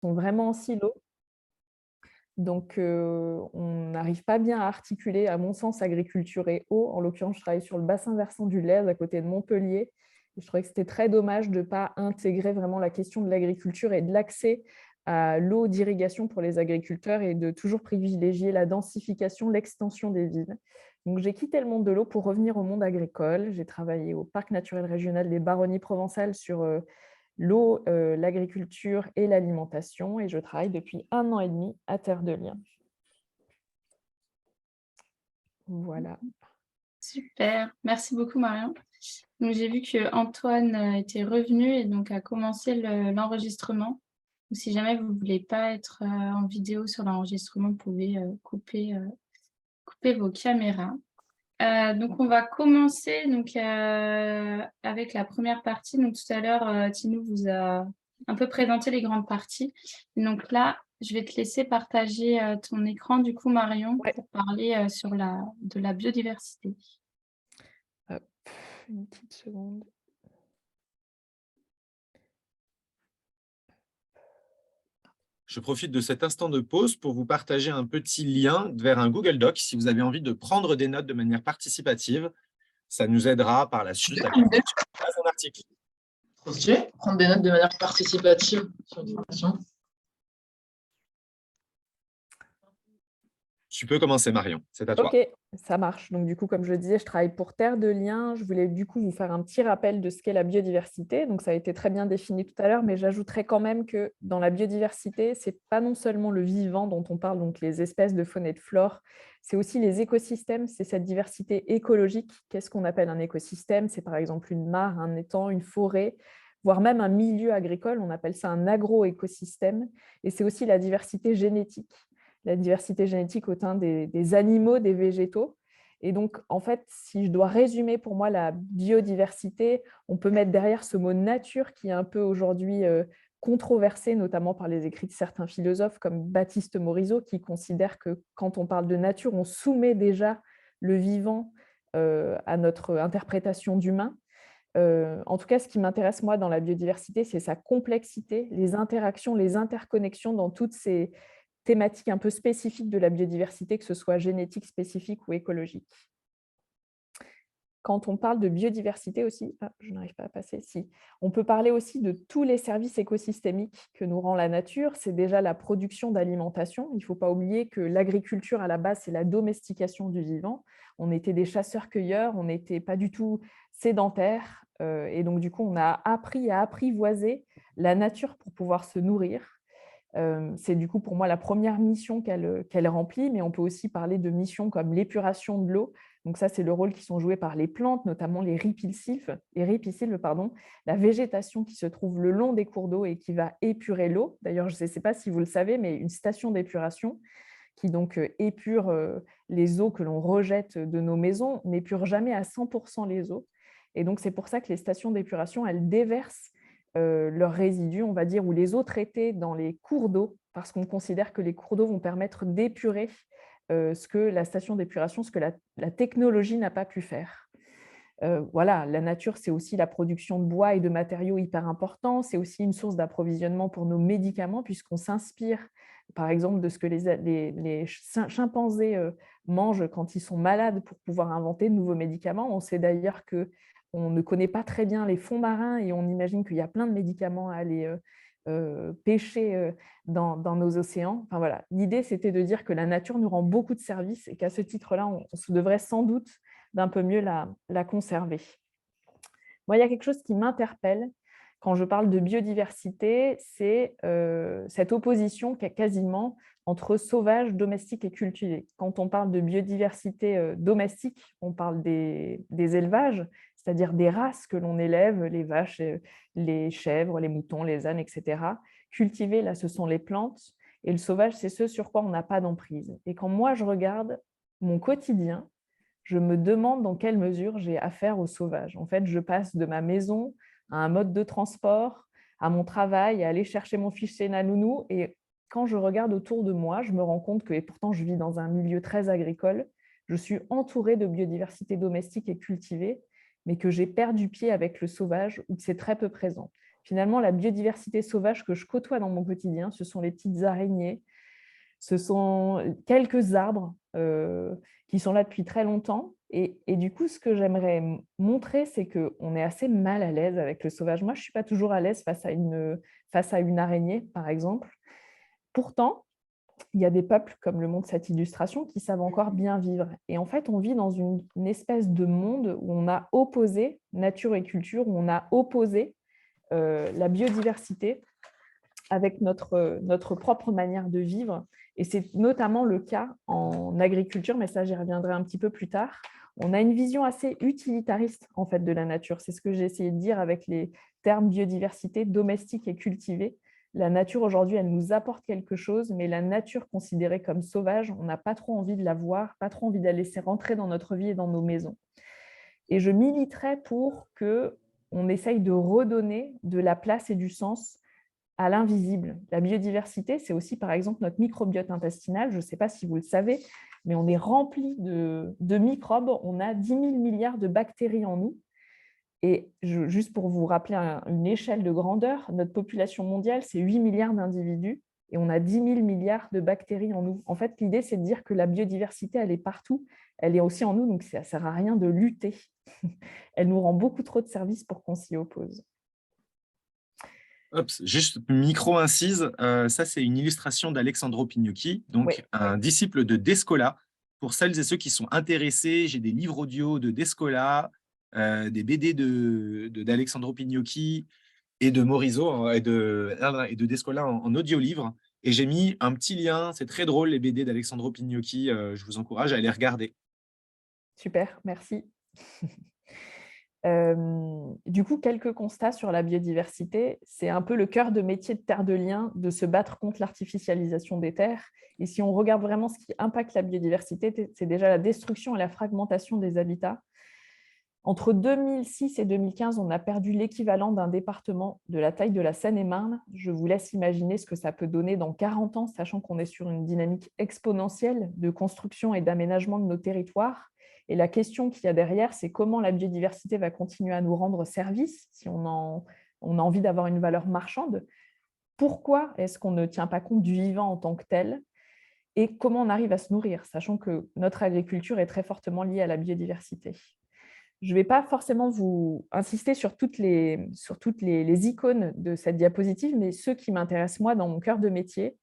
sont vraiment en silo. Donc, on n'arrive pas bien à articuler, à mon sens, agriculture et eau. En l'occurrence, je travaille sur le bassin versant du Lez, à côté de Montpellier. Et je trouvais que c'était très dommage de ne pas intégrer vraiment la question de l'agriculture et de l'accès à l'eau d'irrigation pour les agriculteurs et de toujours privilégier la densification, l'extension des villes. Donc, j'ai quitté le monde de l'eau pour revenir au monde agricole. J'ai travaillé au Parc naturel régional des Baronnies provençales sur l'eau, l'agriculture et l'alimentation, et je travaille depuis 1 an et demi à Terre de Liens. Voilà. Super, merci beaucoup Marion. Donc j'ai vu que Antoine était revenu et donc a commencé l'enregistrement. Donc, si jamais vous ne voulez pas être en vidéo sur l'enregistrement, vous pouvez couper vos caméras. Donc on va commencer donc, avec la première partie. Donc tout à l'heure, Tinou vous a un peu présenté les grandes parties. Et donc là, je vais te laisser partager ton écran, du coup, Marion, Ouais. pour parler de la biodiversité. Hop, une petite seconde. Je profite de cet instant de pause pour vous partager un petit lien vers un Google Doc si vous avez envie de prendre des notes de manière participative. Ça nous aidera par la suite à son article. Trop stylé. Prendre des notes de manière participative sur une formation. Tu peux commencer, Marion, c'est à toi. Ok, ça marche. Donc du coup, comme je le disais, je travaille pour Terre de Liens. Je voulais du coup vous faire un petit rappel de ce qu'est la biodiversité. Donc ça a été très bien défini tout à l'heure, mais j'ajouterais quand même que dans la biodiversité, c'est pas non seulement le vivant dont on parle, donc les espèces de faune et de flore, c'est aussi les écosystèmes, c'est cette diversité écologique. Qu'est-ce qu'on appelle un écosystème? C'est par exemple une mare, un étang, une forêt, voire même un milieu agricole. On appelle ça un agroécosystème. Et c'est aussi la diversité génétique, la diversité génétique au sein des animaux, des végétaux. Et donc, en fait, si je dois résumer pour moi la biodiversité, on peut mettre derrière ce mot nature qui est un peu aujourd'hui controversé, notamment par les écrits de certains philosophes comme Baptiste Morisot, qui considère que quand on parle de nature, on soumet déjà le vivant à notre interprétation d'humain. En tout cas, ce qui m'intéresse moi dans la biodiversité, c'est sa complexité, les interactions, les interconnexions dans toutes ces thématiques un peu spécifiques de la biodiversité, que ce soit génétique spécifique ou écologique. Quand on parle de biodiversité aussi, je n'arrive pas à passer, si. On peut parler aussi de tous les services écosystémiques que nous rend la nature. C'est déjà la production d'alimentation. Il ne faut pas oublier que l'agriculture, à la base, c'est la domestication du vivant. On était des chasseurs-cueilleurs, on n'était pas du tout sédentaires. Et donc, du coup, on a appris à apprivoiser la nature pour pouvoir se nourrir. C'est du coup pour moi la première mission qu'elle remplit, mais on peut aussi parler de missions comme l'épuration de l'eau. Donc ça, c'est le rôle qui sont joués par les plantes, notamment les ripisylves, la végétation qui se trouve le long des cours d'eau et qui va épurer l'eau. D'ailleurs, je ne sais pas si vous le savez, mais une station d'épuration qui donc épure les eaux que l'on rejette de nos maisons n'épure jamais à 100% les eaux. Et donc, c'est pour ça que les stations d'épuration, elles déversent leurs résidus, on va dire, ou les eaux traitées dans les cours d'eau, parce qu'on considère que les cours d'eau vont permettre d'épurer ce que la station d'épuration, ce que la technologie n'a pas pu faire. Voilà, la nature, c'est aussi la production de bois et de matériaux hyper importants. C'est aussi une source d'approvisionnement pour nos médicaments, puisqu'on s'inspire, par exemple, de ce que les chimpanzés mangent quand ils sont malades pour pouvoir inventer de nouveaux médicaments. On sait d'ailleurs qu'on ne connaît pas très bien les fonds marins et on imagine qu'il y a plein de médicaments à aller pêcher dans nos océans. Enfin, voilà. L'idée, c'était de dire que la nature nous rend beaucoup de services et qu'à ce titre-là, on se devrait sans doute d'un peu mieux la conserver. Moi, il y a quelque chose qui m'interpelle quand je parle de biodiversité, c'est cette opposition qu'il y a quasiment entre sauvage, domestique et cultivé. Quand on parle de biodiversité domestique, on parle des élevages, c'est-à-dire des races que l'on élève, les vaches, les chèvres, les moutons, les ânes, etc. Cultivé, là, ce sont les plantes. Et le sauvage, c'est ce sur quoi on n'a pas d'emprise. Et quand moi, je regarde mon quotidien, je me demande dans quelle mesure j'ai affaire au sauvage. En fait, je passe de ma maison à un mode de transport, à mon travail, à aller chercher mon fils chez Nanounou. Et quand je regarde autour de moi, je me rends compte que, et pourtant je vis dans un milieu très agricole, je suis entourée de biodiversité domestique et cultivée, mais que j'ai perdu pied avec le sauvage ou que c'est très peu présent. Finalement, la biodiversité sauvage que je côtoie dans mon quotidien, ce sont les petites araignées, ce sont quelques arbres qui sont là depuis très longtemps. Et du coup, ce que j'aimerais montrer, c'est qu'on est assez mal à l'aise avec le sauvage. Moi, je ne suis pas toujours à l'aise face à une araignée, par exemple. Pourtant, il y a des peuples, comme le montre cette illustration, qui savent encore bien vivre. Et en fait, on vit dans une espèce de monde où on a opposé nature et culture, où on a opposé la biodiversité avec notre propre manière de vivre. Et c'est notamment le cas en agriculture, mais ça, j'y reviendrai un petit peu plus tard. On a une vision assez utilitariste en fait, de la nature. C'est ce que j'ai essayé de dire avec les termes biodiversité, domestique et cultivée. La nature, aujourd'hui, elle nous apporte quelque chose, mais la nature considérée comme sauvage, on n'a pas trop envie de la voir, pas trop envie de la laisser rentrer dans notre vie et dans nos maisons. Et je militerai pour qu'on essaye de redonner de la place et du sens à l'invisible. La biodiversité, c'est aussi, par exemple, notre microbiote intestinal. Je ne sais pas si vous le savez, mais on est rempli de microbes. On a 10 000 milliards de bactéries en nous. Et juste pour vous rappeler une échelle de grandeur, notre population mondiale, c'est 8 milliards d'individus et on a 10 000 milliards de bactéries en nous. En fait, l'idée, c'est de dire que la biodiversité, elle est partout. Elle est aussi en nous, donc ça ne sert à rien de lutter. Elle nous rend beaucoup trop de services pour qu'on s'y oppose. Hop, juste micro-incise, ça c'est une illustration d'Alexandro Pignocchi, donc Oui. un disciple de Descola. Pour celles et ceux qui sont intéressés, j'ai des livres audio de Descola, des BD d'Alexandro Pignocchi et de Morisot et de Descola en audio-livre. Et j'ai mis un petit lien, c'est très drôle les BD d'Alexandro Pignocchi, je vous encourage à les regarder. Super, merci. Du coup, quelques constats sur la biodiversité. C'est un peu le cœur de métier de Terre de Liens de se battre contre l'artificialisation des terres. Et si on regarde vraiment ce qui impacte la biodiversité, c'est déjà la destruction et la fragmentation des habitats. Entre 2006 et 2015, on a perdu l'équivalent d'un département de la taille de la Seine-et-Marne. Je vous laisse imaginer ce que ça peut donner dans 40 ans, sachant qu'on est sur une dynamique exponentielle de construction et d'aménagement de nos territoires. Et la question qu'il y a derrière, c'est comment la biodiversité va continuer à nous rendre service si on a envie d'avoir une valeur marchande. Pourquoi est-ce qu'on ne tient pas compte du vivant en tant que tel? Et comment on arrive à se nourrir, sachant que notre agriculture est très fortement liée à la biodiversité. Je ne vais pas forcément vous insister sur toutes les icônes de cette diapositive, mais ceux qui m'intéressent moi dans mon cœur de métier.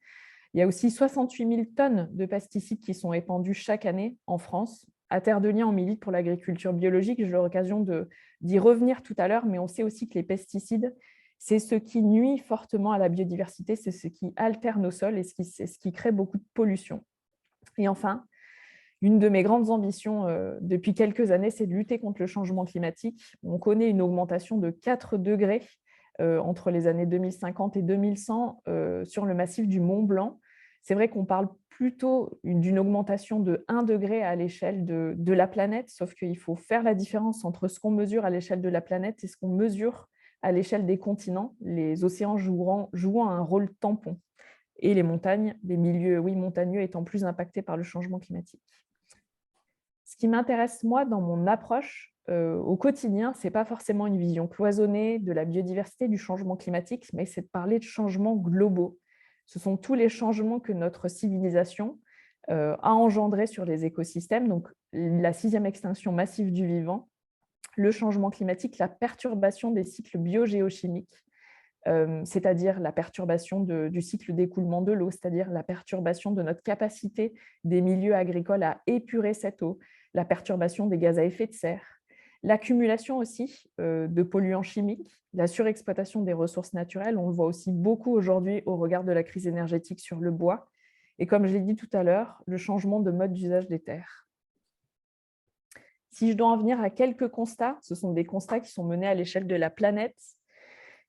Il y a aussi 68 000 tonnes de pesticides qui sont épandus chaque année en France. À Terre de Liens, on milite pour l'agriculture biologique. J'ai eu l'occasion d'y revenir tout à l'heure, mais on sait aussi que les pesticides, c'est ce qui nuit fortement à la biodiversité, c'est ce qui altère nos sols et c'est ce qui crée beaucoup de pollution. Et enfin, une de mes grandes ambitions depuis quelques années, c'est de lutter contre le changement climatique. On connaît une augmentation de 4 degrés entre les années 2050 et 2100 sur le massif du Mont Blanc. C'est vrai qu'on parle plutôt d'une augmentation de 1 degré à l'échelle de la planète, sauf qu'il faut faire la différence entre ce qu'on mesure à l'échelle de la planète et ce qu'on mesure à l'échelle des continents, les océans jouant un rôle tampon, et les montagnes, les milieux montagneux étant plus impactés par le changement climatique. Ce qui m'intéresse, moi, dans mon approche au quotidien, ce n'est pas forcément une vision cloisonnée de la biodiversité, du changement climatique, mais c'est de parler de changements globaux. Ce sont tous les changements que notre civilisation a engendrés sur les écosystèmes, donc la 6e extinction massive du vivant, le changement climatique, la perturbation des cycles biogéochimiques, c'est-à-dire la perturbation du cycle d'écoulement de l'eau, c'est-à-dire la perturbation de notre capacité des milieux agricoles à épurer cette eau, la perturbation des gaz à effet de serre, l'accumulation aussi de polluants chimiques, la surexploitation des ressources naturelles. On le voit aussi beaucoup aujourd'hui au regard de la crise énergétique sur le bois. Et comme je l'ai dit tout à l'heure, le changement de mode d'usage des terres. Si je dois en venir à quelques constats, ce sont des constats qui sont menés à l'échelle de la planète.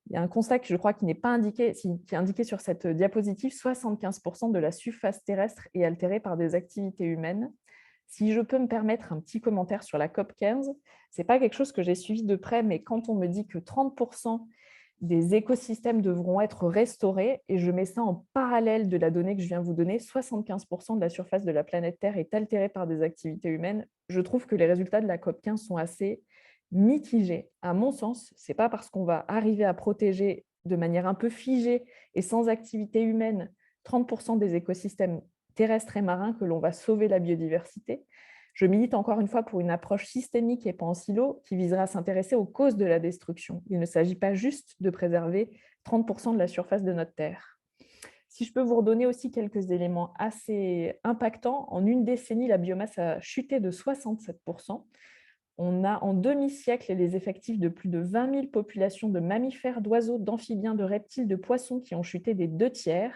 Il y a un constat que je crois qui n'est pas indiqué, qui est indiqué sur cette diapositive, 75% de la surface terrestre est altérée par des activités humaines. Si je peux me permettre un petit commentaire sur la COP15, ce n'est pas quelque chose que j'ai suivi de près, mais quand on me dit que 30% des écosystèmes devront être restaurés, et je mets ça en parallèle de la donnée que je viens de vous donner, 75% de la surface de la planète Terre est altérée par des activités humaines, je trouve que les résultats de la COP15 sont assez mitigé. À mon sens, ce n'est pas parce qu'on va arriver à protéger de manière un peu figée et sans activité humaine 30% des écosystèmes terrestres et marins que l'on va sauver la biodiversité. Je milite encore une fois pour une approche systémique et pas en silo qui visera à s'intéresser aux causes de la destruction. Il ne s'agit pas juste de préserver 30% de la surface de notre Terre. Si je peux vous redonner aussi quelques éléments assez impactants, en une décennie, la biomasse a chuté de 67%. On a en demi-siècle les effectifs de plus de 20 000 populations de mammifères, d'oiseaux, d'amphibiens, de reptiles, de poissons qui ont chuté des 2/3.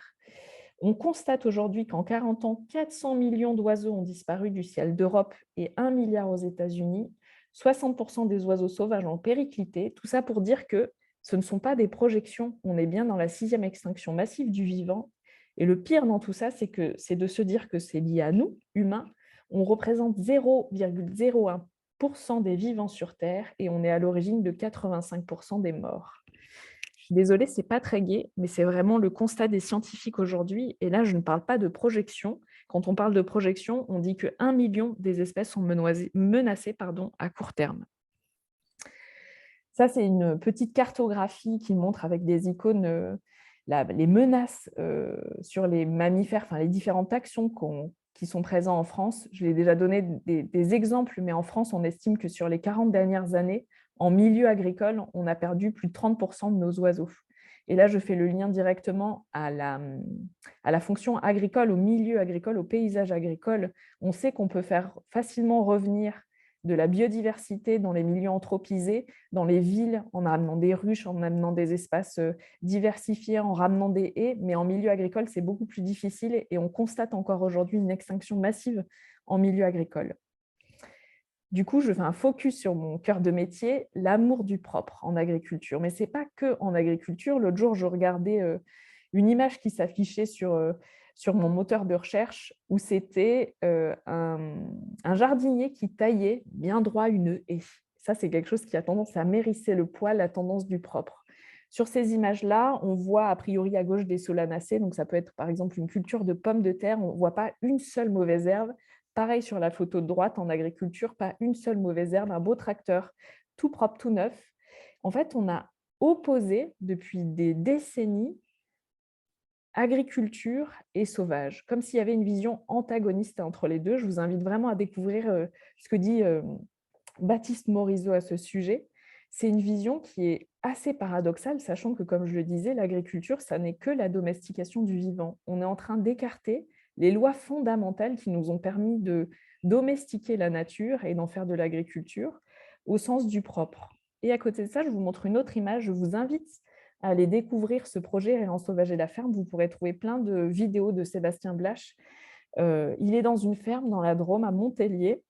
On constate aujourd'hui qu'en 40 ans, 400 millions d'oiseaux ont disparu du ciel d'Europe et 1 milliard aux États-Unis. 60% des oiseaux sauvages ont périclité. Tout ça pour dire que ce ne sont pas des projections. On est bien dans la 6e extinction massive du vivant. Et le pire dans tout ça, c'est de se dire que c'est lié à nous, humains. On représente 0,01% des vivants sur Terre et on est à l'origine de 85% des morts. Je suis désolée, ce n'est pas très gai, mais c'est vraiment le constat des scientifiques aujourd'hui. Et là, je ne parle pas de projection. Quand on parle de projection, on dit que 1 million des espèces sont menacées à court terme. Ça, c'est une petite cartographie qui montre avec des icônes les menaces sur les mammifères, enfin les différents taxons qui sont présents en France. Je l'ai déjà donné des exemples, mais en France, on estime que sur les 40 dernières années, en milieu agricole, on a perdu plus de 30% de nos oiseaux. Et là, je fais le lien directement à la fonction agricole, au milieu agricole, au paysage agricole. On sait qu'on peut faire facilement revenir de la biodiversité dans les milieux anthropisés, dans les villes, en amenant des ruches, en amenant des espaces diversifiés, en ramenant des haies, mais en milieu agricole, c'est beaucoup plus difficile et on constate encore aujourd'hui une extinction massive en milieu agricole. Du coup, je fais un focus sur mon cœur de métier, l'amour du propre en agriculture. Mais ce n'est pas que en agriculture. L'autre jour, je regardais une image qui s'affichait sur mon moteur de recherche où c'était un jardinier qui taillait bien droit une haie. Ça, c'est quelque chose qui a tendance à m'hérisser le poil, la tendance du propre. Sur ces images-là, on voit a priori à gauche des solanacées. Donc, ça peut être par exemple une culture de pommes de terre. On ne voit pas une seule mauvaise herbe. Pareil sur la photo de droite, en agriculture, pas une seule mauvaise herbe, un beau tracteur, tout propre, tout neuf. En fait, on a opposé depuis des décennies agriculture et sauvage, comme s'il y avait une vision antagoniste entre les deux. Je vous invite vraiment à découvrir ce que dit Baptiste Morisot à ce sujet. C'est une vision qui est assez paradoxale, sachant que, comme je le disais, l'agriculture, ça n'est que la domestication du vivant. On est en train d'écarter les lois fondamentales qui nous ont permis de domestiquer la nature et d'en faire de l'agriculture au sens du propre. Et à côté de ça, je vous montre une autre image. Je vous invite à aller découvrir ce projet Réensauvager la ferme. Vous pourrez trouver plein de vidéos de Sébastien Blache. Il est dans une ferme dans la Drôme, à Montélier,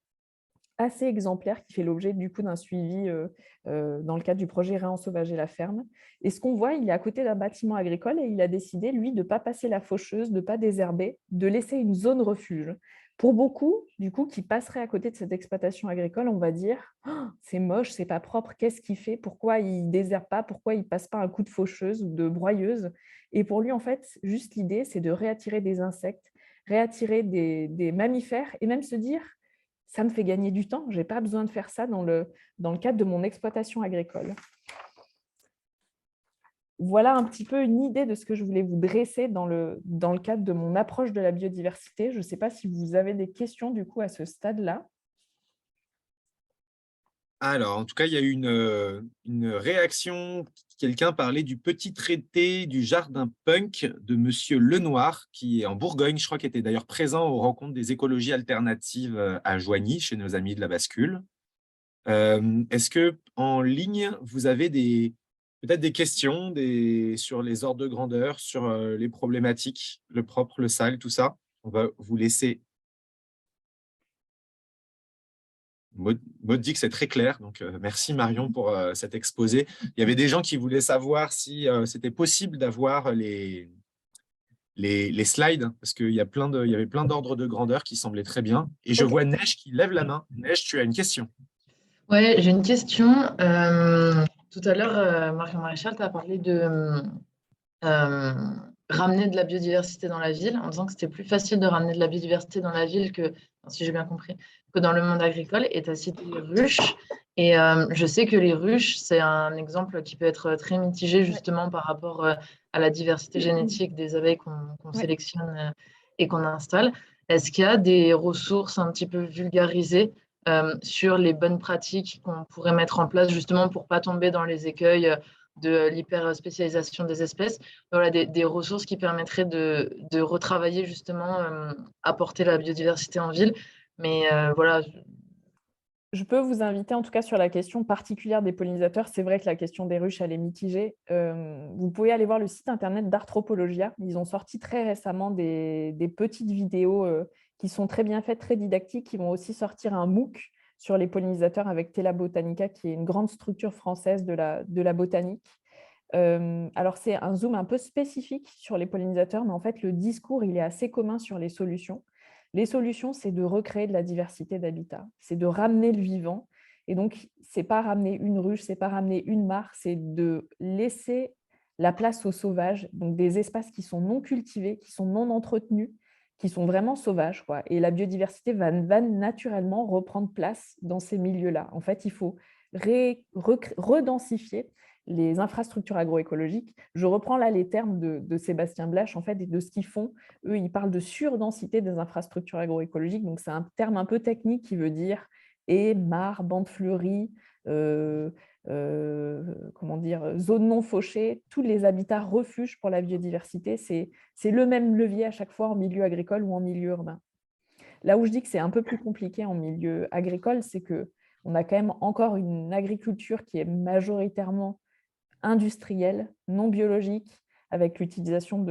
assez exemplaire, qui fait l'objet du coup d'un suivi dans le cadre du projet Réensauvager la ferme. Et ce qu'on voit, il est à côté d'un bâtiment agricole et il a décidé, lui, de ne pas passer la faucheuse, de ne pas désherber, de laisser une zone refuge. Pour beaucoup, du coup, qui passeraient à côté de cette exploitation agricole, on va dire oh, « c'est moche, c'est pas propre, qu'est-ce qu'il fait? Pourquoi il ne désherbe pas? Pourquoi il ne passe pas un coup de faucheuse ou de broyeuse ?» Et pour lui, en fait, juste l'idée, c'est de réattirer des insectes, réattirer des mammifères et même se dire « ça me fait gagner du temps, je n'ai pas besoin de faire ça dans le cadre de mon exploitation agricole. » Voilà un petit peu une idée de ce que je voulais vous dresser dans le cadre de mon approche de la biodiversité. Je ne sais pas si vous avez des questions du coup à ce stade-là. Alors, en tout cas, il y a eu une réaction. Quelqu'un parlait du petit traité du jardin punk de Monsieur Lenoir, qui est en Bourgogne, je crois, qui était d'ailleurs présent aux rencontres des écologies alternatives à Joigny, chez nos amis de la bascule. Est-ce qu'en ligne, vous avez peut-être des questions sur les ordres de grandeur, sur les problématiques, le propre, le sale, tout ça? On va vous laisser. Maud dit que c'est très clair, donc merci Marion pour cet exposé. Il y avait des gens qui voulaient savoir si c'était possible d'avoir les slides, parce qu'il y avait plein d'ordres de grandeur qui semblaient très bien. Et je vois Neige qui lève la main. Neige, tu as une question? Oui, j'ai une question. Tout à l'heure, Marion Maréchal, tu as parlé ramener de la biodiversité dans la ville, en disant que c'était plus facile de ramener de la biodiversité dans la ville que, si j'ai bien compris, que dans le monde agricole. Et tu as cité les ruches. Et je sais que les ruches, c'est un exemple qui peut être très mitigé justement par rapport à la diversité génétique des abeilles qu'on sélectionne et qu'on installe. Est-ce qu'il y a des ressources un petit peu vulgarisées sur les bonnes pratiques qu'on pourrait mettre en place justement pour ne pas tomber dans les écueils de l'hyper-spécialisation des espèces, voilà, des ressources qui permettraient de retravailler justement, apporter la biodiversité en ville. Mais voilà. Je peux vous inviter en tout cas sur la question particulière des pollinisateurs. C'est vrai que la question des ruches, elle est mitigée. Vous pouvez aller voir le site internet d'Arthropologia. Ils ont sorti très récemment des petites vidéos qui sont très bien faites, très didactiques. Ils vont aussi sortir un MOOC sur les pollinisateurs avec Tela Botanica, qui est une grande structure française de la botanique. Alors, c'est un zoom un peu spécifique sur les pollinisateurs, mais en fait, le discours, il est assez commun sur les solutions. Les solutions, c'est de recréer de la diversité d'habitat, c'est de ramener le vivant. Et donc, ce n'est pas ramener une ruche, ce n'est pas ramener une mare, c'est de laisser la place aux sauvages, donc des espaces qui sont non cultivés, qui sont non entretenus, qui sont vraiment sauvages, quoi. Et la biodiversité va naturellement reprendre place dans ces milieux-là. En fait, il faut redensifier les infrastructures agroécologiques. Je reprends là les termes de Sébastien Blache en fait, et de ce qu'ils font. Eux, ils parlent de surdensité des infrastructures agroécologiques. Donc, c'est un terme un peu technique qui veut dire haies, mares, bandes fleuries, comment dire, zones non fauchées, tous les habitats refuges pour la biodiversité. C'est le même levier à chaque fois en milieu agricole ou en milieu urbain. Là où je dis que c'est un peu plus compliqué en milieu agricole, c'est qu'on a quand même encore une agriculture qui est majoritairement industrielle, non biologique, avec l'utilisation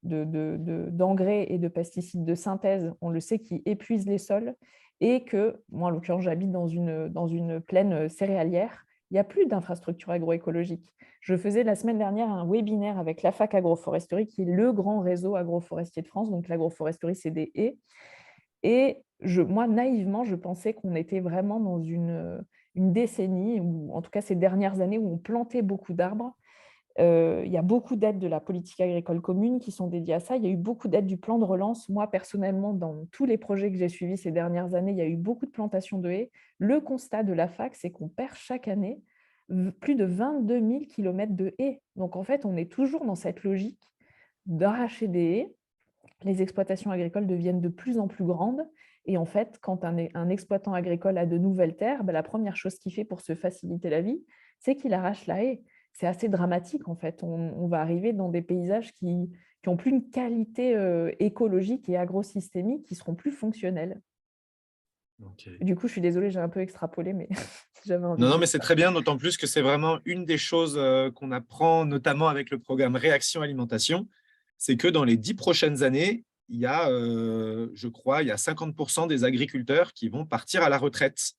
d'engrais et de pesticides de synthèse, on le sait, qui épuisent les sols, et que, moi en l'occurrence, j'habite dans une plaine céréalière, il n'y a plus d'infrastructure agroécologique. Je faisais la semaine dernière un webinaire avec la FAC Agroforesterie, qui est le grand réseau agroforestier de France. Donc l'agroforesterie, c'est des haies. Et moi, naïvement, je pensais qu'on était vraiment dans une décennie, ou en tout cas ces dernières années, où on plantait beaucoup d'arbres. Il y a beaucoup d'aides de la politique agricole commune qui sont dédiées à ça. Il y a eu beaucoup d'aides du plan de relance. Moi, personnellement, dans tous les projets que j'ai suivis ces dernières années, il y a eu beaucoup de plantations de haies. Le constat de la FAC, c'est qu'on perd chaque année plus de 22 000 kilomètres de haies. Donc, en fait, on est toujours dans cette logique d'arracher des haies. Les exploitations agricoles deviennent de plus en plus grandes. Et en fait, quand un exploitant agricole a de nouvelles terres, la première chose qu'il fait pour se faciliter la vie, c'est qu'il arrache la haie. C'est assez dramatique, en fait. On va arriver dans des paysages qui n'ont plus une qualité écologique et agrosystémique, qui seront plus fonctionnels. Okay. Du coup, je suis désolée, j'ai un peu extrapolé, mais j'avais envie Non, de non, dire mais c'est ça. très bien, d'autant plus que c'est vraiment une des choses qu'on apprend, notamment avec le programme Réaction Alimentation, c'est que dans les 10 prochaines années, il y a, je crois, il y a 50% des agriculteurs qui vont partir à la retraite.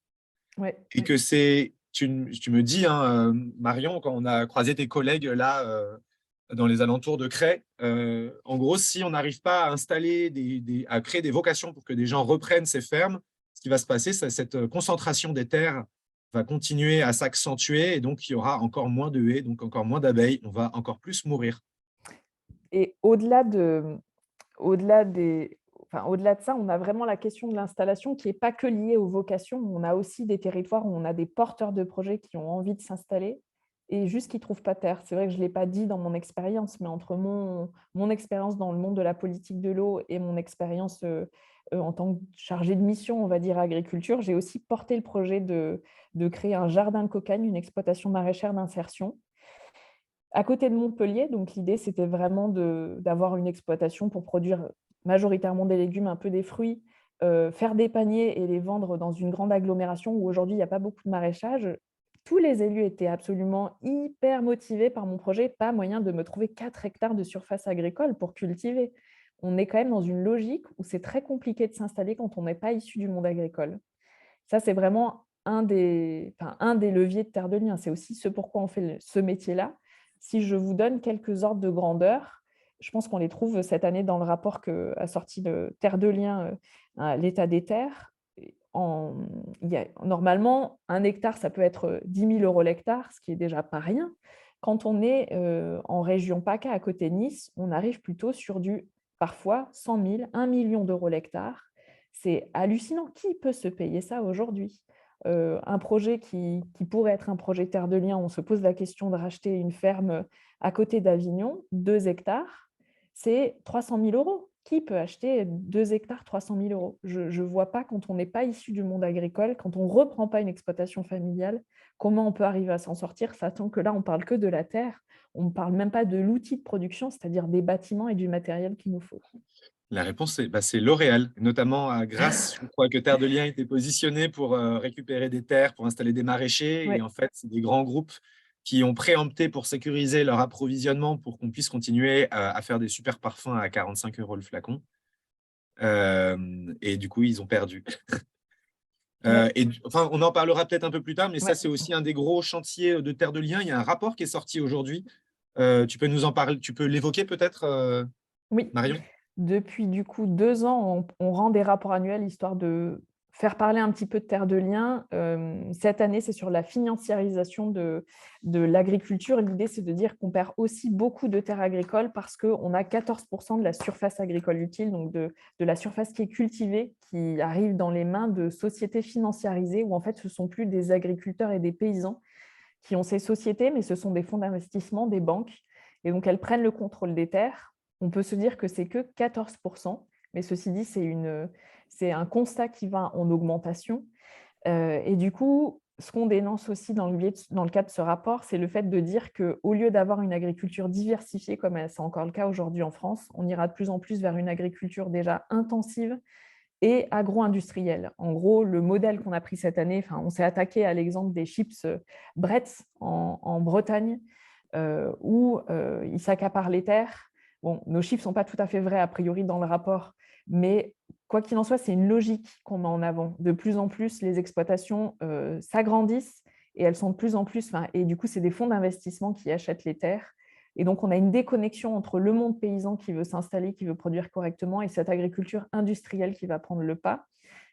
Ouais, Et que c'est, tu me dis, hein, Marion, quand on a croisé tes collègues là, dans les alentours de Cray, en gros, si on n'arrive pas à installer, à créer des vocations pour que des gens reprennent ces fermes, ce qui va se passer, c'est cette concentration des terres va continuer à s'accentuer et donc il y aura encore moins de haies, donc encore moins d'abeilles, on va encore plus mourir. et au-delà des, au-delà de ça, on a vraiment la question de l'installation qui n'est pas que liée aux vocations. On a aussi des territoires où on a des porteurs de projets qui ont envie de s'installer et juste qui ne trouvent pas terre. C'est vrai que je ne l'ai pas dit dans mon expérience, mais entre mon expérience dans le monde de la politique de l'eau et mon expérience en tant que chargée de mission, on va dire, agriculture, j'ai aussi porté le projet de créer un jardin de cocagne, une exploitation maraîchère d'insertion à côté de Montpellier. Donc, l'idée, c'était vraiment d'avoir une exploitation pour produire majoritairement des légumes, un peu des fruits, faire des paniers et les vendre dans une grande agglomération où aujourd'hui, il n'y a pas beaucoup de maraîchage. Tous les élus étaient absolument hyper motivés par mon projet. Pas moyen de me trouver 4 hectares de surface agricole pour cultiver. On est quand même dans une logique où c'est très compliqué de s'installer quand on n'est pas issu du monde agricole. Ça, c'est vraiment un des leviers de Terre de Liens. C'est aussi ce pourquoi on fait ce métier-là. Si je vous donne quelques ordres de grandeur, je pense qu'on les trouve cette année dans le rapport qu'a sorti le Terre de Liens, l'état des terres. Normalement, un hectare, ça peut être 10 000 € l'hectare, ce qui est déjà pas rien. Quand on est en région PACA à côté de Nice, on arrive plutôt sur du parfois 100 000, 1 million d'euros l'hectare. C'est hallucinant. Qui peut se payer ça aujourd'hui? Un projet qui pourrait être un projet terre de liens, on se pose la question de racheter une ferme à côté d'Avignon, 2 hectares, c'est 300 000 euros. Qui peut acheter 2 hectares, 300 000 euros? Je ne vois pas, quand on n'est pas issu du monde agricole, quand on ne reprend pas une exploitation familiale, comment on peut arriver à s'en sortir, sachant que là, on ne parle que de la terre, on ne parle même pas de l'outil de production, c'est-à-dire des bâtiments et du matériel qu'il nous faut. La réponse, c'est L'Oréal, notamment grâce, je crois que Terre de Liens était positionné pour récupérer des terres, pour installer des maraîchers. Ouais. Et en fait, c'est des grands groupes qui ont préempté pour sécuriser leur approvisionnement pour qu'on puisse continuer à faire des super parfums à 45 € le flacon. Et du coup, ils ont perdu. Enfin, on en parlera peut-être un peu plus tard, mais ça, c'est aussi un des gros chantiers de Terre de Liens. Il y a un rapport qui est sorti aujourd'hui. Tu peux nous en parler, tu peux l'évoquer peut-être, Oui. Marion? Depuis du coup 2 ans, on rend des rapports annuels histoire de faire parler un petit peu de Terre de Liens. Cette année, c'est sur la financiarisation de l'agriculture. L'idée, c'est de dire qu'on perd aussi beaucoup de terres agricoles parce qu'on a 14% de la surface agricole utile, donc de la surface qui est cultivée, qui arrive dans les mains de sociétés financiarisées, où en fait, ce ne sont plus des agriculteurs et des paysans qui ont ces sociétés, mais ce sont des fonds d'investissement, des banques. Et donc, elles prennent le contrôle des terres. On peut se dire que c'est que 14%, mais ceci dit, c'est un constat qui va en augmentation. Et du coup, ce qu'on dénonce aussi dans le cadre de ce rapport, c'est le fait de dire qu'au lieu d'avoir une agriculture diversifiée, comme c'est encore le cas aujourd'hui en France, on ira de plus en plus vers une agriculture déjà intensive et agro-industrielle. En gros, le modèle qu'on a pris cette année, on s'est attaqué à l'exemple des chips Bretz en Bretagne, où ils s'accaparent les terres. Bon, nos chiffres ne sont pas tout à fait vrais a priori dans le rapport, mais quoi qu'il en soit, c'est une logique qu'on met en avant. De plus en plus, les exploitations s'agrandissent et elles sont de plus en plus, et du coup, c'est des fonds d'investissement qui achètent les terres. Et donc, on a une déconnexion entre le monde paysan qui veut s'installer, qui veut produire correctement, et cette agriculture industrielle qui va prendre le pas.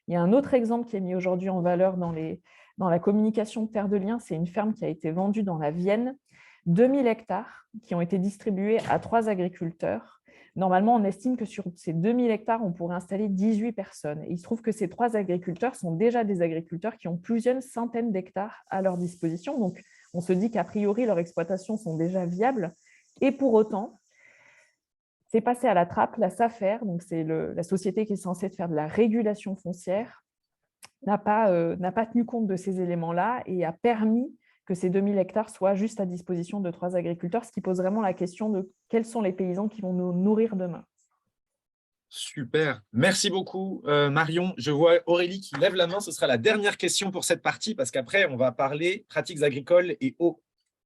Il y a un autre exemple qui est mis aujourd'hui en valeur dans la communication de Terre de Liens, c'est une ferme qui a été vendue dans la Vienne, 2000 hectares qui ont été distribués à 3 agriculteurs. Normalement, on estime que sur ces 2000 hectares, on pourrait installer 18 personnes. Et il se trouve que ces 3 agriculteurs sont déjà des agriculteurs qui ont plusieurs centaines d'hectares à leur disposition. Donc, on se dit qu'a priori, leurs exploitations sont déjà viables. Et pour autant, c'est passé à la trappe. La SAFER, donc c'est la société qui est censée faire de la régulation foncière, n'a pas tenu compte de ces éléments-là et a permis que ces 2000 hectares soient juste à disposition de 3 agriculteurs, ce qui pose vraiment la question de quels sont les paysans qui vont nous nourrir demain. Super. Merci beaucoup, Marion. Je vois Aurélie qui lève la main. Ce sera la dernière question pour cette partie parce qu'après, on va parler pratiques agricoles et eau.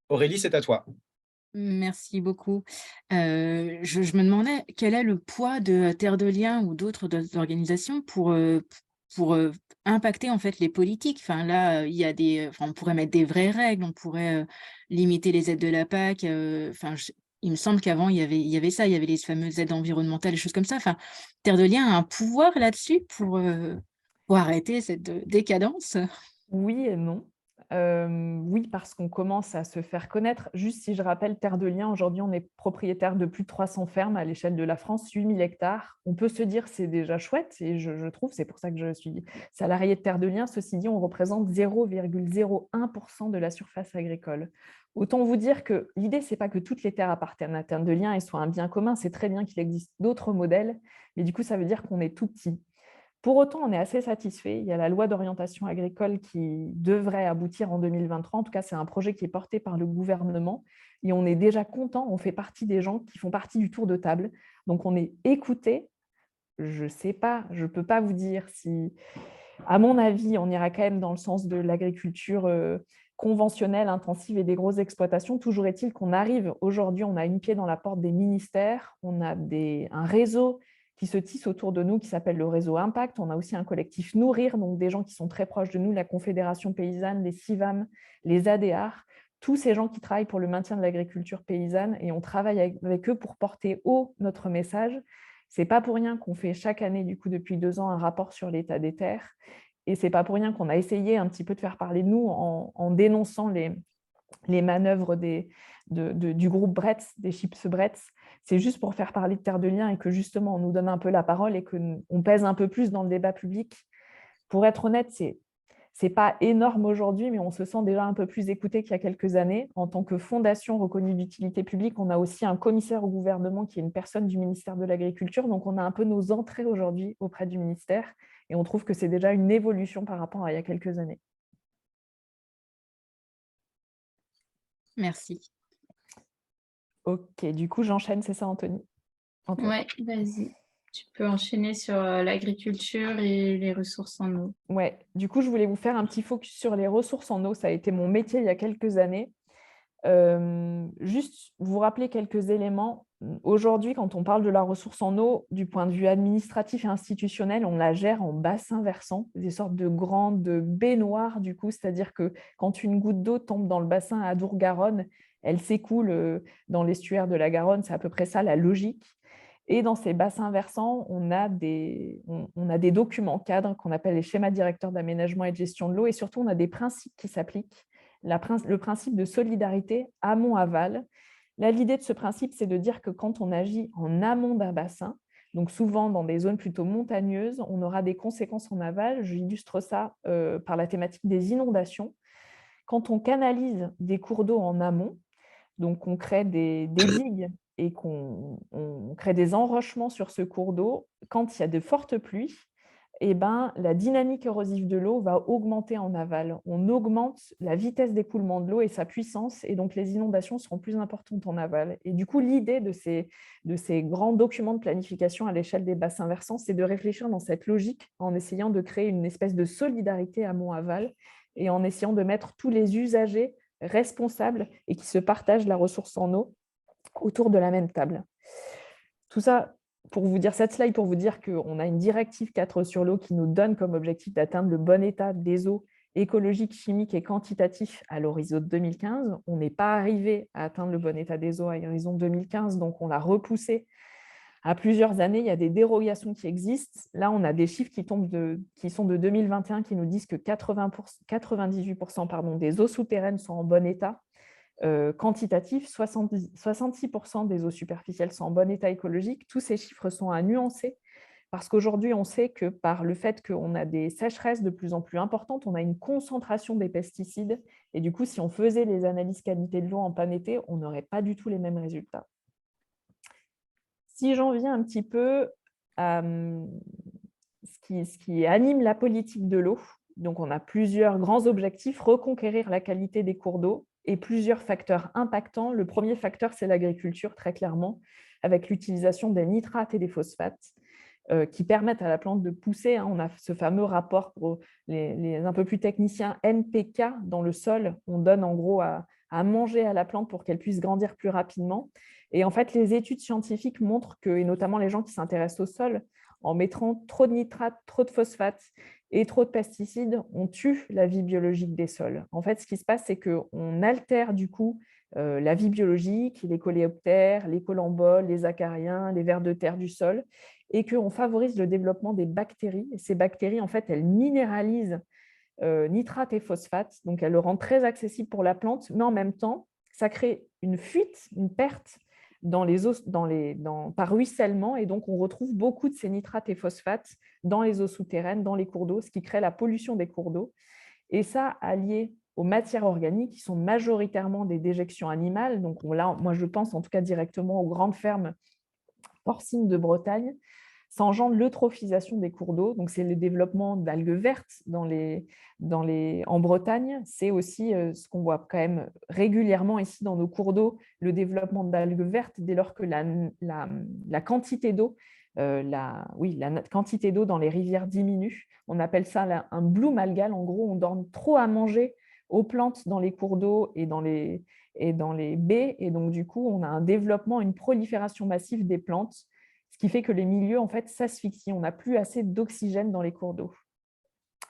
Aurélie, c'est à toi. Merci beaucoup. Je me demandais quel est le poids de Terre de Liens ou d'autres organisations pour impacter en fait les politiques. Enfin là, il y a on pourrait mettre des vraies règles, on pourrait limiter les aides de la PAC. Il me semble qu'avant il y avait ça, il y avait les fameuses aides environnementales, des choses comme ça. Enfin, Terre de Liens a un pouvoir là-dessus pour arrêter cette décadence. Oui et non. Oui, parce qu'on commence à se faire connaître. Juste si je rappelle, Terre de Liens, aujourd'hui, on est propriétaire de plus de 300 fermes à l'échelle de la France, 8000 hectares. On peut se dire c'est déjà chouette, et je trouve, c'est pour ça que je suis salariée de Terre de Liens. Ceci dit, on représente 0,01% de la surface agricole. Autant vous dire que l'idée, ce n'est pas que toutes les terres appartiennent à Terre de Liens et soient un bien commun. C'est très bien qu'il existe d'autres modèles, mais du coup, ça veut dire qu'on est tout petit. Pour autant, on est assez satisfait. Il y a la loi d'orientation agricole qui devrait aboutir en 2023. En tout cas, c'est un projet qui est porté par le gouvernement et on est déjà content. On fait partie des gens qui font partie du tour de table. Donc, on est écouté. Je ne sais pas, je ne peux pas vous dire si, à mon avis, on ira quand même dans le sens de l'agriculture conventionnelle, intensive et des grosses exploitations. Toujours est-il qu'on arrive aujourd'hui, on a une pied dans la porte des ministères, on a un réseau qui se tisse autour de nous, qui s'appelle le réseau Impact. On a aussi un collectif Nourrir, donc des gens qui sont très proches de nous, la Confédération paysanne, les CIVAM, les ADR, tous ces gens qui travaillent pour le maintien de l'agriculture paysanne, et on travaille avec eux pour porter haut notre message. Ce n'est pas pour rien qu'on fait chaque année, du coup, depuis 2 ans, un rapport sur l'état des terres, et ce n'est pas pour rien qu'on a essayé un petit peu de faire parler de nous en dénonçant les manœuvres du groupe Bretz, des chips Bretz. C'est juste pour faire parler de Terre de Liens et que justement on nous donne un peu la parole et qu'on pèse un peu plus dans le débat public. Pour être honnête, c'est pas énorme aujourd'hui, mais on se sent déjà un peu plus écouté qu'il y a quelques années. En tant que fondation reconnue d'utilité publique, on a aussi un commissaire au gouvernement qui est une personne du ministère de l'Agriculture. Donc, on a un peu nos entrées aujourd'hui auprès du ministère et on trouve que c'est déjà une évolution par rapport à il y a quelques années. Merci. Ok, du coup, j'enchaîne, c'est ça, Anthony? Oui, vas-y. Tu peux enchaîner sur l'agriculture et les ressources en eau. Ouais, du coup, je voulais vous faire un petit focus sur les ressources en eau. Ça a été mon métier il y a quelques années. Juste vous rappeler quelques éléments. Aujourd'hui, quand on parle de la ressource en eau, du point de vue administratif et institutionnel, on la gère en bassin versant, des sortes de grandes baignoires, du coup, c'est-à-dire que quand une goutte d'eau tombe dans le bassin à Dour-Garonne, elle s'écoule dans l'estuaire de la Garonne. C'est à peu près ça la logique. Et dans ces bassins versants, on a des documents cadres qu'on appelle les schémas directeurs d'aménagement et de gestion de l'eau. Et surtout, on a des principes qui s'appliquent. Le principe de solidarité amont-aval. Là, l'idée de ce principe, c'est de dire que quand on agit en amont d'un bassin, donc souvent dans des zones plutôt montagneuses, on aura des conséquences en aval. J'illustre ça par la thématique des inondations. Quand on canalise des cours d'eau en amont, donc on crée des digues et qu'on crée des enrochements sur ce cours d'eau, quand il y a de fortes pluies, eh ben, la dynamique érosive de l'eau va augmenter en aval. On augmente la vitesse d'écoulement de l'eau et sa puissance, et donc les inondations seront plus importantes en aval. Et du coup, l'idée de ces grands documents de planification à l'échelle des bassins versants, c'est de réfléchir dans cette logique en essayant de créer une espèce de solidarité amont-aval et en essayant de mettre tous les usagers responsables et qui se partagent la ressource en eau autour de la même table. Tout ça pour vous dire, cette slide pour vous dire qu'on a une directive 4 sur l'eau qui nous donne comme objectif d'atteindre le bon état des eaux écologiques, chimiques et quantitatifs à l'horizon 2015. On n'est pas arrivé à atteindre le bon état des eaux à l'horizon 2015, donc on l'a repoussé à plusieurs années. Il y a des dérogations qui existent. Là, on a des chiffres qui sont de 2021 qui nous disent que 98% des eaux souterraines sont en bon état. Quantitatif, 66% des eaux superficielles sont en bon état écologique. Tous ces chiffres sont à nuancer parce qu'aujourd'hui, on sait que par le fait qu'on a des sécheresses de plus en plus importantes, on a une concentration des pesticides. Et du coup, si on faisait les analyses qualité de l'eau en plein été, on n'aurait pas du tout les mêmes résultats. Si j'en viens un petit peu à ce qui anime la politique de l'eau, donc on a plusieurs grands objectifs: reconquérir la qualité des cours d'eau et plusieurs facteurs impactants. Le premier facteur, c'est l'agriculture, très clairement, avec l'utilisation des nitrates et des phosphates qui permettent à la plante de pousser. On a ce fameux rapport pour les un peu plus techniciens NPK dans le sol. On donne en gros à manger à la plante pour qu'elle puisse grandir plus rapidement. Et en fait, les études scientifiques montrent que, et notamment les gens qui s'intéressent au sol, en mettant trop de nitrates, trop de phosphates et trop de pesticides, on tue la vie biologique des sols. En fait, ce qui se passe, c'est qu'on altère du coup la vie biologique, les coléoptères, les colamboles, les acariens, les vers de terre du sol, et qu'on favorise le développement des bactéries. Et ces bactéries, en fait, elles minéralisent nitrates et phosphates, donc elles le rendent très accessible pour la plante, mais en même temps, ça crée une fuite, une perte dans les eaux, par ruissellement, et donc on retrouve beaucoup de ces nitrates et phosphates dans les eaux souterraines, dans les cours d'eau, ce qui crée la pollution des cours d'eau. Et ça, allié aux matières organiques, qui sont majoritairement des déjections animales, donc là, moi je pense en tout cas directement aux grandes fermes porcines de Bretagne, ça engendre l'eutrophisation des cours d'eau. Donc, c'est le développement d'algues vertes en Bretagne. C'est aussi ce qu'on voit quand même régulièrement ici dans nos cours d'eau, le développement d'algues vertes dès lors que la quantité d'eau la quantité d'eau dans les rivières diminue. On appelle ça un bloom algal. En gros, on donne trop à manger aux plantes dans les cours d'eau et dans les baies. Et donc, du coup, on a un développement, une prolifération massive des plantes, ce qui fait que les milieux, en fait, s'asphyxient. On n'a plus assez d'oxygène dans les cours d'eau.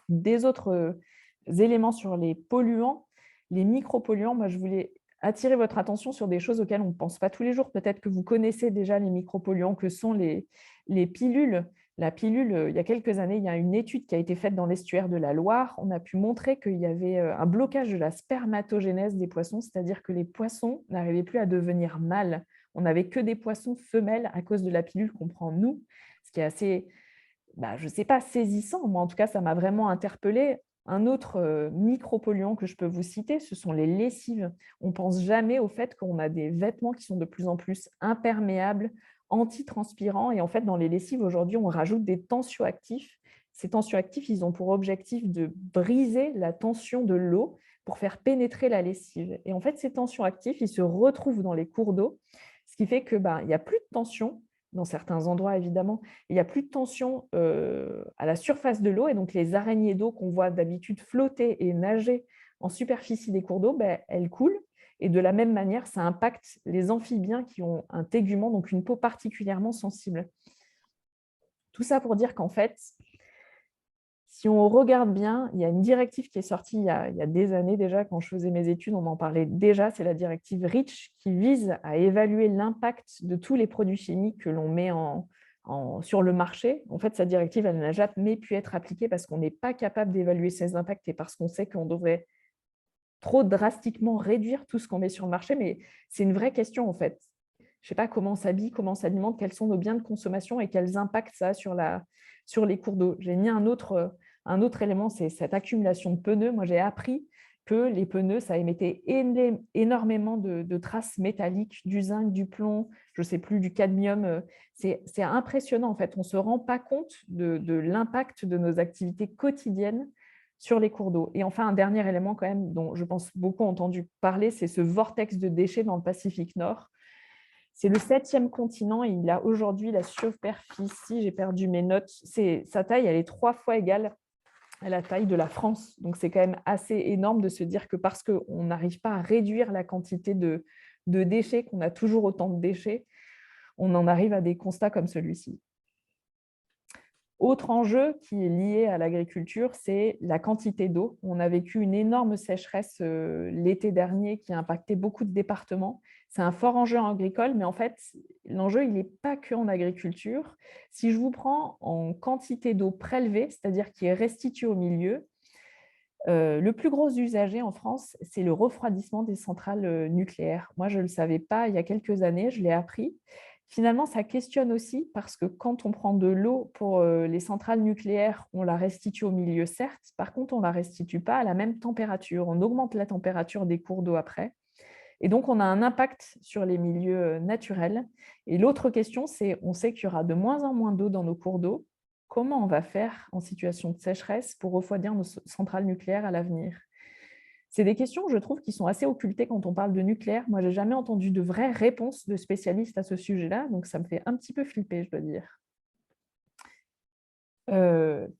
Des autres éléments sur les polluants, les micropolluants, moi, je voulais attirer votre attention sur des choses auxquelles on ne pense pas tous les jours. Peut-être que vous connaissez déjà les micropolluants que sont les pilules La pilule, il y a quelques années, il y a une étude qui a été faite dans l'estuaire de la Loire. On a pu montrer qu'il y avait un blocage de la spermatogénèse des poissons, c'est-à-dire que les poissons n'arrivaient plus à devenir mâles. On n'avait que des poissons femelles à cause de la pilule qu'on prend nous, ce qui est assez, je ne sais pas, saisissant. Moi, en tout cas, ça m'a vraiment interpellée. Un autre micropolluant que je peux vous citer, ce sont les lessives. On ne pense jamais au fait qu'on a des vêtements qui sont de plus en plus imperméables, antitranspirants. Et en fait, dans les lessives, aujourd'hui, on rajoute des tensioactifs. Ces tensioactifs, ils ont pour objectif de briser la tension de l'eau pour faire pénétrer la lessive. Et en fait, ces tensioactifs, ils se retrouvent dans les cours d'eau, ce qui fait qu'il n'y a plus de tension dans certains endroits, évidemment. Il n'y a plus de tension à la surface de l'eau. Et donc, les araignées d'eau qu'on voit d'habitude flotter et nager en superficie des cours d'eau, elles coulent. Et de la même manière, ça impacte les amphibiens qui ont un tégument, donc une peau particulièrement sensible. Tout ça pour dire qu'en fait, si on regarde bien, il y a une directive qui est sortie il y a des années déjà, quand je faisais mes études, on en parlait déjà, c'est la directive REACH qui vise à évaluer l'impact de tous les produits chimiques que l'on met sur le marché. En fait, cette directive, elle n'a jamais pu être appliquée parce qu'on n'est pas capable d'évaluer ces impacts et parce qu'on sait qu'on devrait trop drastiquement réduire tout ce qu'on met sur le marché, mais c'est une vraie question en fait. Je ne sais pas comment on s'habille, comment on s'alimente, quels sont nos biens de consommation et quels impacts ça a sur les cours d'eau. J'ai mis un autre élément, c'est cette accumulation de pneus. Moi, j'ai appris que les pneus, ça émettait énormément de traces métalliques, du zinc, du plomb, je ne sais plus, du cadmium. C'est impressionnant en fait. On ne se rend pas compte de l'impact de nos activités quotidiennes sur les cours d'eau. Et enfin, un dernier élément quand même dont je pense beaucoup entendu parler, c'est ce vortex de déchets dans le Pacifique Nord. C'est le 7e continent et il a aujourd'hui la superficie, j'ai perdu mes notes, sa taille, elle est 3 fois égale à la taille de la France. Donc, c'est quand même assez énorme de se dire que parce qu'on n'arrive pas à réduire la quantité de déchets, qu'on a toujours autant de déchets, on en arrive à des constats comme celui-ci. Autre enjeu qui est lié à l'agriculture, c'est la quantité d'eau. On a vécu une énorme sécheresse l'été dernier qui a impacté beaucoup de départements. C'est un fort enjeu agricole, mais en fait, l'enjeu, il n'est pas que en agriculture. Si je vous prends en quantité d'eau prélevée, c'est-à-dire qui est restituée au milieu, le plus gros usager en France, c'est le refroidissement des centrales nucléaires. Moi, je ne le savais pas il y a quelques années, je l'ai appris. Finalement, ça questionne aussi parce que quand on prend de l'eau pour les centrales nucléaires, on la restitue au milieu, certes. Par contre, on ne la restitue pas à la même température. On augmente la température des cours d'eau après. Et donc, on a un impact sur les milieux naturels. Et l'autre question, c'est on sait qu'il y aura de moins en moins d'eau dans nos cours d'eau. Comment on va faire en situation de sécheresse pour refroidir nos centrales nucléaires à l'avenir ? C'est des questions, je trouve, qui sont assez occultées quand on parle de nucléaire. Moi, je n'ai jamais entendu de vraies réponses de spécialistes à ce sujet-là, donc ça me fait un petit peu flipper, je dois dire.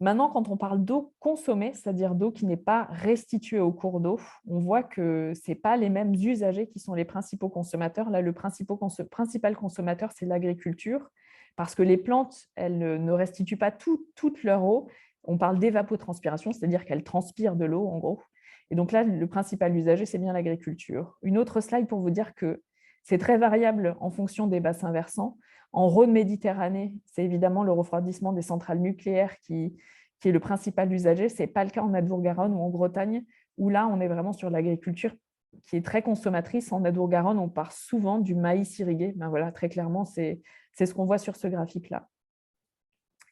Maintenant, quand on parle d'eau consommée, c'est-à-dire d'eau qui n'est pas restituée au cours d'eau, on voit que ce n'est pas les mêmes usagers qui sont les principaux consommateurs. Là, le principal consommateur, c'est l'agriculture, parce que les plantes, elles ne restituent pas toute leur eau. On parle d'évapotranspiration, c'est-à-dire qu'elles transpirent de l'eau, en gros. Et donc là, le principal usager, c'est bien l'agriculture. Une autre slide pour vous dire que c'est très variable en fonction des bassins versants. En Rhône-Méditerranée, c'est évidemment le refroidissement des centrales nucléaires qui est le principal usager. Ce n'est pas le cas en Adour-Garonne ou en Bretagne, où là, on est vraiment sur l'agriculture qui est très consommatrice. En Adour-Garonne, on part souvent du maïs irrigué. Voilà, très clairement, c'est ce qu'on voit sur ce graphique-là.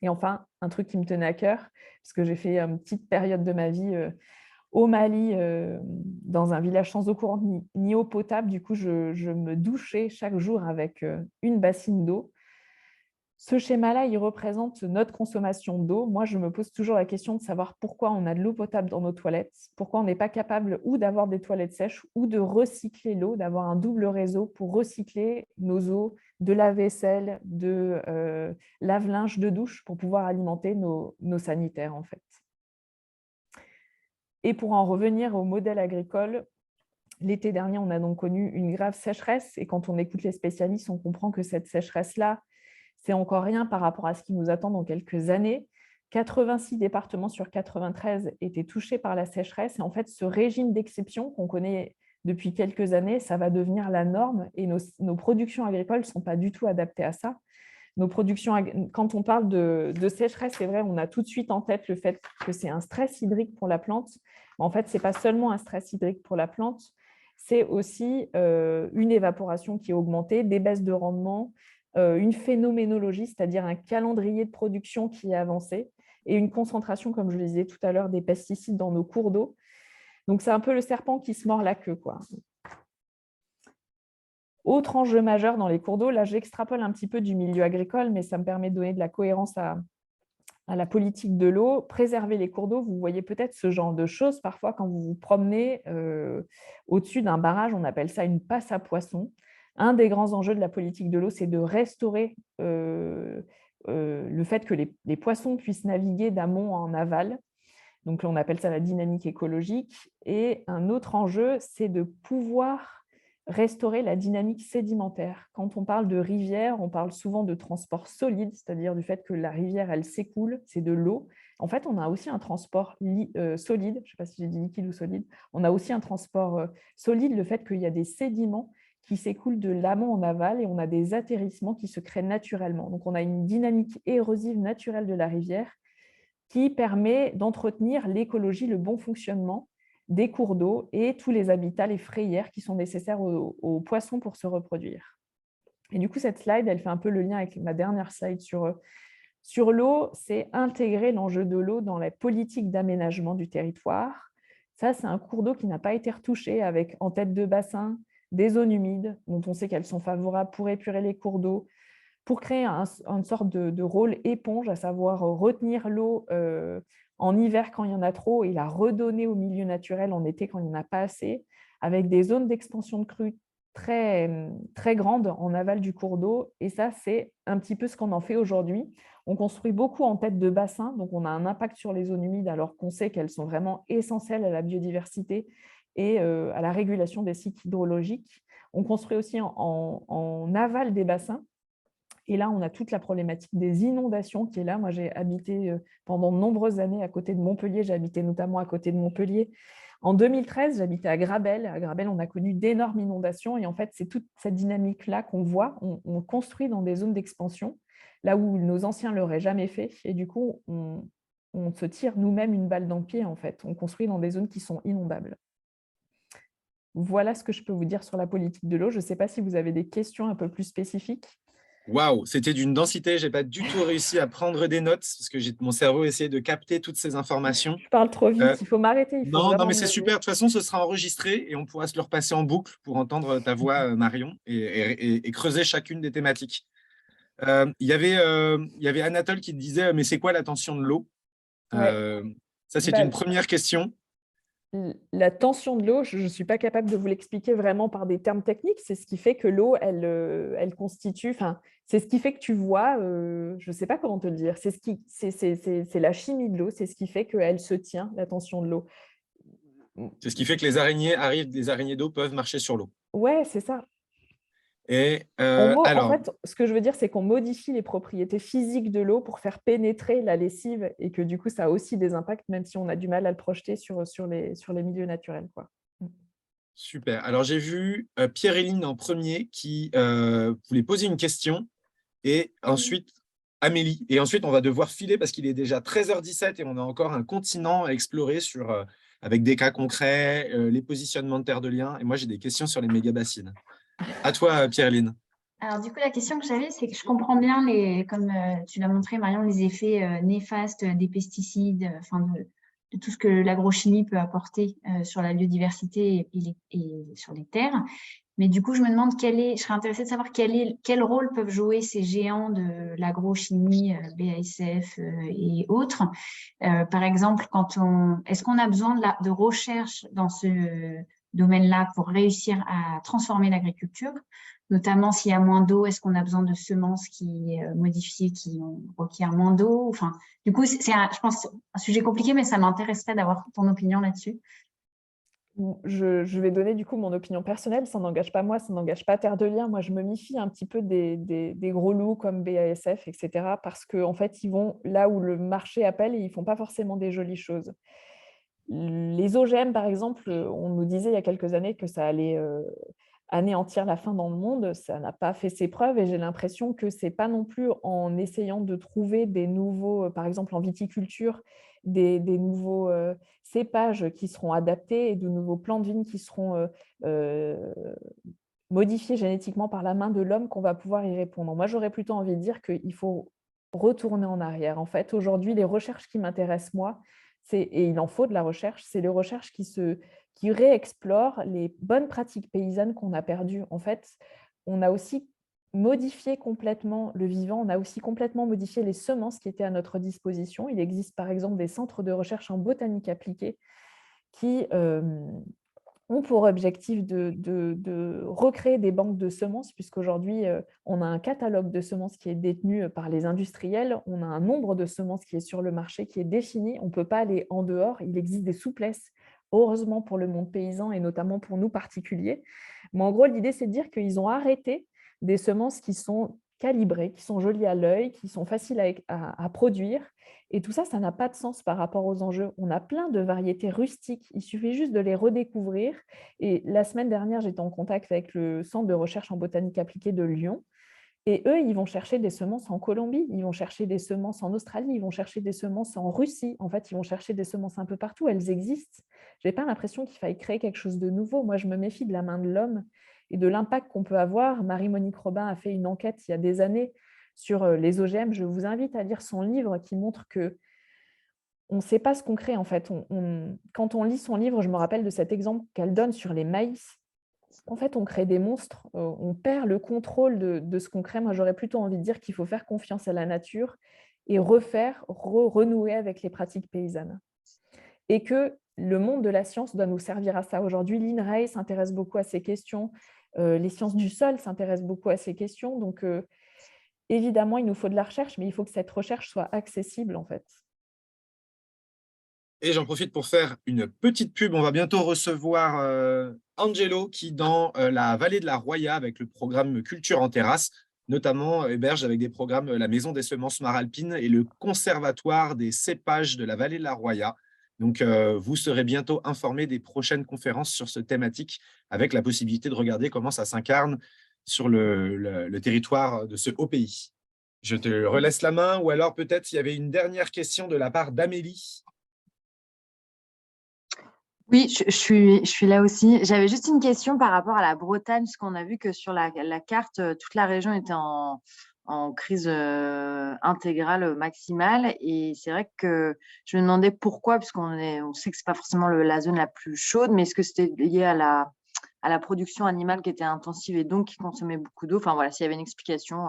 Et enfin, un truc qui me tenait à cœur, parce que j'ai fait une petite période de ma vie au Mali, dans un village sans eau courante ni eau potable. Du coup, je me douchais chaque jour avec une bassine d'eau. Ce schéma-là, il représente notre consommation d'eau. Moi, je me pose toujours la question de savoir pourquoi on a de l'eau potable dans nos toilettes, pourquoi on n'est pas capable ou d'avoir des toilettes sèches ou de recycler l'eau, d'avoir un double réseau pour recycler nos eaux de lave-vaisselle, de lave-linge, de douche pour pouvoir alimenter nos sanitaires, en fait. Et pour en revenir au modèle agricole, l'été dernier, on a donc connu une grave sécheresse. Et quand on écoute les spécialistes, on comprend que cette sécheresse-là, c'est encore rien par rapport à ce qui nous attend dans quelques années. 86 départements sur 93 étaient touchés par la sécheresse. Et en fait, ce régime d'exception qu'on connaît depuis quelques années, ça va devenir la norme. Et nos productions agricoles ne sont pas du tout adaptées à ça. nos productions, quand on parle de sécheresse, c'est vrai, on a tout de suite en tête le fait que c'est un stress hydrique pour la plante. Mais en fait, ce n'est pas seulement un stress hydrique pour la plante, c'est aussi une évaporation qui est augmentée, des baisses de rendement, une phénoménologie, c'est-à-dire un calendrier de production qui est avancé, et une concentration, comme je le disais tout à l'heure, des pesticides dans nos cours d'eau. Donc, c'est un peu le serpent qui se mord la queue, quoi. Autre enjeu majeur dans les cours d'eau, là j'extrapole un petit peu du milieu agricole, mais ça me permet de donner de la cohérence à la politique de l'eau. Préserver les cours d'eau, vous voyez peut-être ce genre de choses parfois quand vous vous promenez au-dessus d'un barrage, on appelle ça une passe à poissons. Un des grands enjeux de la politique de l'eau, c'est de restaurer le fait que les poissons puissent naviguer d'amont en aval. Donc on appelle ça la dynamique écologique. Et un autre enjeu, c'est de pouvoir restaurer la dynamique sédimentaire. Quand on parle de rivière, on parle souvent de transport solide, c'est-à-dire du fait que la rivière, elle s'écoule, c'est de l'eau. En fait, on a aussi un transport solide, je ne sais pas si j'ai dit liquide ou solide, on a aussi un transport solide, le fait qu'il y a des sédiments qui s'écoulent de l'amont en aval et on a des atterrissements qui se créent naturellement. Donc, on a une dynamique érosive naturelle de la rivière qui permet d'entretenir l'écologie, le bon fonctionnement des cours d'eau et tous les habitats, les frayères qui sont nécessaires aux poissons pour se reproduire. Et du coup, cette slide, elle fait un peu le lien avec ma dernière slide sur l'eau, c'est intégrer l'enjeu de l'eau dans la politique d'aménagement du territoire. Ça, c'est un cours d'eau qui n'a pas été retouché avec en tête de bassin des zones humides, dont on sait qu'elles sont favorables pour épurer les cours d'eau, pour créer une sorte de rôle éponge, à savoir retenir l'eau en hiver quand il y en a trop et la redonner au milieu naturel en été quand il n'y en a pas assez, avec des zones d'expansion de crues très, très grandes en aval du cours d'eau. Et ça, c'est un petit peu ce qu'on en fait aujourd'hui. On construit beaucoup en tête de bassin, donc on a un impact sur les zones humides alors qu'on sait qu'elles sont vraiment essentielles à la biodiversité et à la régulation des cycles hydrologiques. On construit aussi en aval des bassins. Et là, on a toute la problématique des inondations qui est là. Moi, j'ai habité pendant de nombreuses années à côté de Montpellier. J'ai habité notamment à côté de Montpellier. En 2013, j'habitais à Grabel. À Grabel, on a connu d'énormes inondations. Et en fait, c'est toute cette dynamique-là qu'on voit. On construit dans des zones d'expansion, là où nos anciens ne l'auraient jamais fait. Et du coup, on se tire nous-mêmes une balle dans le pied, en fait. On construit dans des zones qui sont inondables. Voilà ce que je peux vous dire sur la politique de l'eau. Je ne sais pas si vous avez des questions un peu plus spécifiques. Waouh, c'était d'une densité, je n'ai pas du tout réussi à prendre des notes parce que mon cerveau essayait de capter toutes ces informations. Je parle trop vite, il faut m'arrêter. Non, mais c'est super. De toute façon, ce sera enregistré et on pourra se le repasser en boucle pour entendre ta voix, Marion, et creuser chacune des thématiques. Il y avait Anatole qui disait « mais c'est quoi la tension de l'eau » Ça, c'est une première question. La tension de l'eau, je ne suis pas capable de vous l'expliquer vraiment par des termes techniques. C'est ce qui fait que l'eau, elle constitue, c'est ce qui fait que tu vois, je ne sais pas comment te le dire, c'est la chimie de l'eau, c'est ce qui fait qu'elle se tient, la tension de l'eau. C'est ce qui fait que les araignées d'eau peuvent marcher sur l'eau. Ouais, c'est ça. Et en fait, ce que je veux dire, c'est qu'on modifie les propriétés physiques de l'eau pour faire pénétrer la lessive et que du coup, ça a aussi des impacts, même si on a du mal à le projeter sur les milieux naturels, quoi. Super. Alors, j'ai vu Pierre-Éline en premier qui voulait poser une question et ensuite Amélie. Et ensuite, on va devoir filer parce qu'il est déjà 13h17 et on a encore un continent à explorer avec des cas concrets, les positionnements de terre de liens. Et moi, j'ai des questions sur les méga-bassines. À toi, Pierre-Éline. Alors, du coup, la question que j'avais, c'est que je comprends bien, comme tu l'as montré, Marion, les effets néfastes des pesticides, de tout ce que l'agrochimie peut apporter sur la biodiversité et sur les terres. Mais du coup, je me demande je serais intéressée de savoir quel rôle peuvent jouer ces géants de l'agrochimie, BASF et autres. Par exemple, est-ce qu'on a besoin de recherche dans ce domaine-là pour réussir à transformer l'agriculture, notamment s'il y a moins d'eau, est-ce qu'on a besoin de semences modifiées qui requièrent moins d'eau? Enfin, du coup, je pense un sujet compliqué, mais ça m'intéresserait d'avoir ton opinion là-dessus. Je vais donner du coup mon opinion personnelle, ça n'engage pas moi, ça n'engage pas Terre de Liens. Moi, je me méfie un petit peu des gros loups comme BASF, etc. parce qu'en fait, ils vont là où le marché appelle et ils ne font pas forcément des jolies choses. Les OGM, par exemple, on nous disait il y a quelques années que ça allait anéantir la faim dans le monde, ça n'a pas fait ses preuves et j'ai l'impression que ce n'est pas non plus en essayant de trouver des nouveaux, par exemple en viticulture, des nouveaux cépages qui seront adaptés et de nouveaux plants de vigne qui seront modifiés génétiquement par la main de l'homme qu'on va pouvoir y répondre. Moi, j'aurais plutôt envie de dire qu'il faut retourner en arrière. En fait, aujourd'hui, les recherches qui m'intéressent, moi, et il en faut de la recherche, c'est les recherches qui réexplorent les bonnes pratiques paysannes qu'on a perdues. En fait, on a aussi modifié complètement le vivant, on a aussi complètement modifié les semences qui étaient à notre disposition. Il existe par exemple des centres de recherche en botanique appliquée qui ont pour objectif de recréer des banques de semences, puisqu'aujourd'hui, on a un catalogue de semences qui est détenu par les industriels, on a un nombre de semences qui est sur le marché, qui est défini, on ne peut pas aller en dehors, il existe des souplesses, heureusement pour le monde paysan et notamment pour nous particuliers. Mais en gros, l'idée, c'est de dire qu'ils ont arrêté des semences qui sont calibrées, qui sont jolies à l'œil, qui sont faciles à produire. Et tout ça, ça n'a pas de sens par rapport aux enjeux. On a plein de variétés rustiques, il suffit juste de les redécouvrir. Et la semaine dernière, j'étais en contact avec le Centre de recherche en botanique appliquée de Lyon. Et eux, ils vont chercher des semences en Colombie, ils vont chercher des semences en Australie, ils vont chercher des semences en Russie. En fait, ils vont chercher des semences un peu partout, elles existent. Je n'ai pas l'impression qu'il faille créer quelque chose de nouveau. Moi, je me méfie de la main de l'homme et de l'impact qu'on peut avoir. Marie-Monique Robin a fait une enquête il y a des années sur les OGM. Je vous invite à lire son livre qui montre que on ne sait pas ce qu'on crée en fait. Quand on lit son livre, je me rappelle de cet exemple qu'elle donne sur les maïs. En fait, on crée des monstres, on perd le contrôle de ce qu'on crée. Moi, j'aurais plutôt envie de dire qu'il faut faire confiance à la nature et renouer avec les pratiques paysannes. Et que le monde de la science doit nous servir à ça. Aujourd'hui, l'INRAE s'intéresse beaucoup à ces questions, les sciences du sol s'intéressent beaucoup à ces questions. Donc, évidemment, il nous faut de la recherche, mais il faut que cette recherche soit accessible, en fait. Et j'en profite pour faire une petite pub. On va bientôt recevoir Angelo qui, dans la vallée de la Roya, avec le programme Culture en terrasse, notamment héberge avec des programmes la Maison des semences maralpines et le Conservatoire des cépages de la vallée de la Roya. Donc, vous serez bientôt informés des prochaines conférences sur ce thématique, avec la possibilité de regarder comment ça s'incarne sur le territoire de ce haut pays. Je te relaisse la main, ou alors peut-être il y avait une dernière question de la part d'Amélie. Oui, je suis là aussi. J'avais juste une question par rapport à la Bretagne, parce qu'on a vu que sur la carte, toute la région était en crise intégrale maximale. Et c'est vrai que je me demandais pourquoi, puisqu'on sait que ce n'est pas forcément la zone la plus chaude, mais est-ce que c'était lié à la production animale qui était intensive et donc qui consommait beaucoup d'eau? Enfin voilà, s'il y avait une explication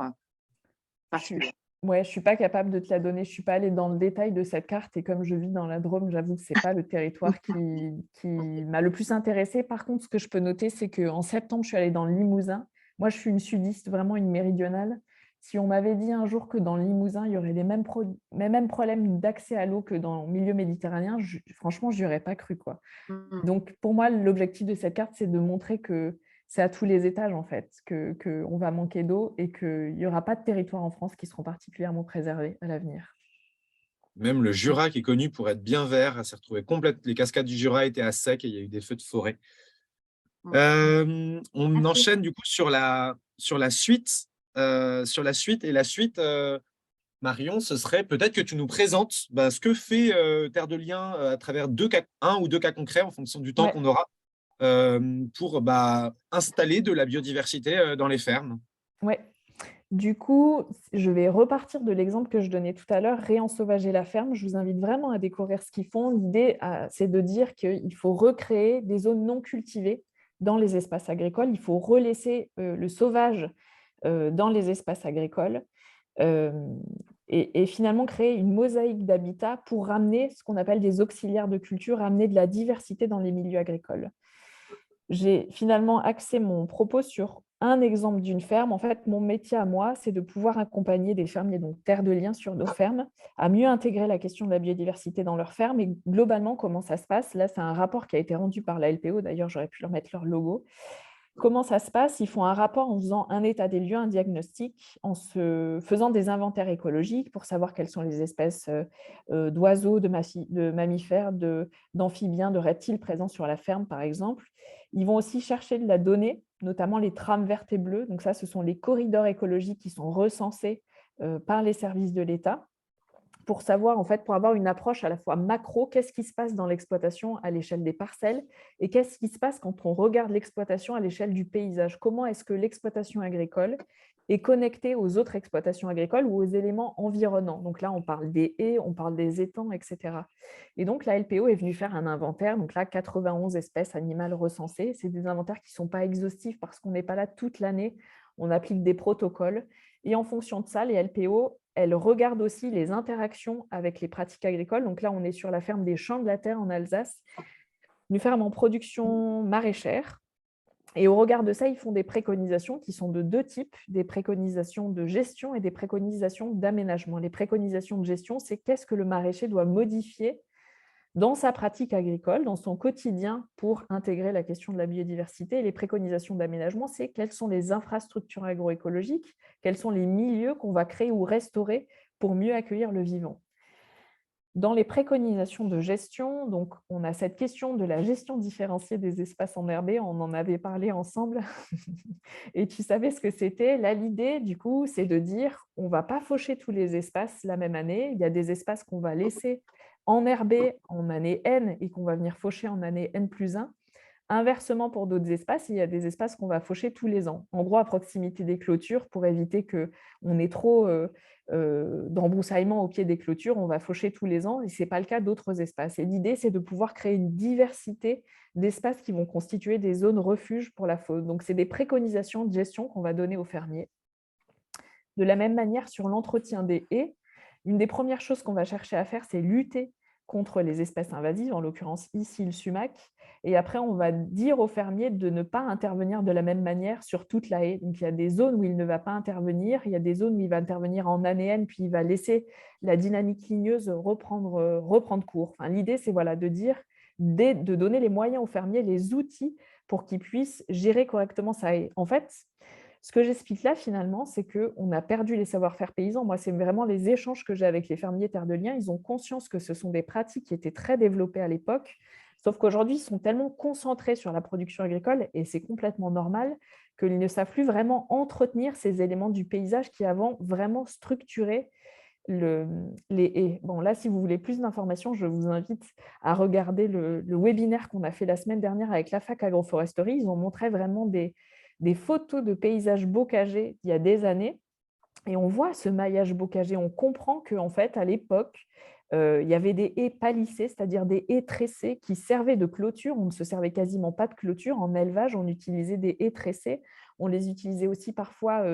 particulière. Ouais, je ne suis pas capable de te la donner. Je ne suis pas allée dans le détail de cette carte. Et comme je vis dans la Drôme, j'avoue que ce n'est pas le territoire qui m'a le plus intéressée. Par contre, ce que je peux noter, c'est qu'en septembre, je suis allée dans le Limousin. Moi, je suis une sudiste, vraiment une méridionale. Si on m'avait dit un jour que dans le Limousin, il y aurait les mêmes problèmes d'accès à l'eau que dans le milieu méditerranéen, franchement, je n'y aurais pas cru, quoi. Donc, pour moi, l'objectif de cette carte, c'est de montrer que c'est à tous les étages, en fait, qu'on va manquer d'eau et qu'il n'y aura pas de territoires en France qui seront particulièrement préservés à l'avenir. Même le Jura, qui est connu pour être bien vert, s'est retrouvé complète. Les cascades du Jura étaient à sec et il y a eu des feux de forêt. On enchaîne du coup sur la suite. Et la suite, Marion, ce serait peut-être que tu nous présentes ce que fait Terre de Liens à travers un ou deux cas concrets en fonction du temps qu'on aura. Pour installer de la biodiversité dans les fermes. Ouais. Du coup, je vais repartir de l'exemple que je donnais tout à l'heure, réensauvager la ferme. Je vous invite vraiment à découvrir ce qu'ils font. L'idée, c'est de dire qu'il faut recréer des zones non cultivées dans les espaces agricoles. Il faut relaisser le sauvage dans les espaces agricoles. Et finalement créer une mosaïque d'habitat pour ramener ce qu'on appelle des auxiliaires de culture, ramener de la diversité dans les milieux agricoles. J'ai finalement axé mon propos sur un exemple d'une ferme. En fait, mon métier à moi, c'est de pouvoir accompagner des fermiers, donc Terre de Liens sur nos fermes, à mieux intégrer la question de la biodiversité dans leurs fermes. Et globalement, comment ça se passe? Là, c'est un rapport qui a été rendu par la LPO. D'ailleurs, j'aurais pu leur mettre leur logo. Comment ça se passe? Ils font un rapport en faisant un état des lieux, un diagnostic, en se faisant des inventaires écologiques pour savoir quelles sont les espèces d'oiseaux, de mammifères, d'amphibiens, de reptiles présents sur la ferme, par exemple. Ils vont aussi chercher de la donnée notamment les trames vertes et bleues. Donc ça, ce sont les corridors écologiques qui sont recensés par les services de l'État pour savoir, en fait, pour avoir une approche à la fois macro, qu'est-ce qui se passe dans l'exploitation à l'échelle des parcelles et qu'est-ce qui se passe quand on regarde l'exploitation à l'échelle du paysage. Comment est-ce que l'exploitation agricole est connectée aux autres exploitations agricoles ou aux éléments environnants. Donc là, on parle des haies, on parle des étangs, etc. Et donc, la LPO est venue faire un inventaire. Donc là, 91 espèces animales recensées. C'est des inventaires qui ne sont pas exhaustifs parce qu'on n'est pas là toute l'année. On applique des protocoles. Et en fonction de ça, les LPO, elles regardent aussi les interactions avec les pratiques agricoles. Donc là, on est sur la ferme des Champs de la Terre en Alsace, une ferme en production maraîchère. Et au regard de ça, ils font des préconisations qui sont de deux types, des préconisations de gestion et des préconisations d'aménagement. Les préconisations de gestion, c'est qu'est-ce que le maraîcher doit modifier dans sa pratique agricole, dans son quotidien pour intégrer la question de la biodiversité. Et les préconisations d'aménagement, c'est quelles sont les infrastructures agroécologiques, quels sont les milieux qu'on va créer ou restaurer pour mieux accueillir le vivant. Dans les préconisations de gestion, donc on a cette question de la gestion différenciée des espaces enherbés, on en avait parlé ensemble, et tu savais ce que c'était. Là, l'idée, du coup, c'est de dire on ne va pas faucher tous les espaces la même année. Il y a des espaces qu'on va laisser enherber en année N et qu'on va venir faucher en année N+1. Inversement, pour d'autres espaces, il y a des espaces qu'on va faucher tous les ans, en gros à proximité des clôtures, pour éviter qu'on ait trop d'embroussaillement au pied des clôtures, on va faucher tous les ans, et ce n'est pas le cas d'autres espaces. Et l'idée, c'est de pouvoir créer une diversité d'espaces qui vont constituer des zones refuges pour la faune. Donc, c'est des préconisations de gestion qu'on va donner aux fermiers. De la même manière, sur l'entretien des haies, une des premières choses qu'on va chercher à faire, c'est lutter contre les espèces invasives, en l'occurrence ici le sumac. Et après, on va dire aux fermiers de ne pas intervenir de la même manière sur toute la haie. Donc, il y a des zones où il ne va pas intervenir, il y a des zones où il va intervenir en année N, puis il va laisser la dynamique ligneuse reprendre cours. Enfin, l'idée, c'est voilà, de dire, de donner les moyens aux fermiers, les outils pour qu'ils puissent gérer correctement sa haie. En fait, ce que j'explique là, finalement, c'est qu'on a perdu les savoir-faire paysans. Moi, c'est vraiment les échanges que j'ai avec les fermiers Terre de Liens. Ils ont conscience que ce sont des pratiques qui étaient très développées à l'époque, sauf qu'aujourd'hui, ils sont tellement concentrés sur la production agricole, et c'est complètement normal, qu'ils ne savent plus vraiment entretenir ces éléments du paysage qui avant vraiment structuré les haies. Bon, là, si vous voulez plus d'informations, je vous invite à regarder le webinaire qu'on a fait la semaine dernière avec la fac agroforesterie. Ils ont montré vraiment des photos de paysages bocagers il y a des années, et on voit ce maillage bocager. On comprend qu'en fait, à l'époque, il y avait des haies palissées, c'est-à-dire des haies tressées qui servaient de clôture. On ne se servait quasiment pas de clôture. En élevage, on utilisait des haies tressées. On les utilisait aussi parfois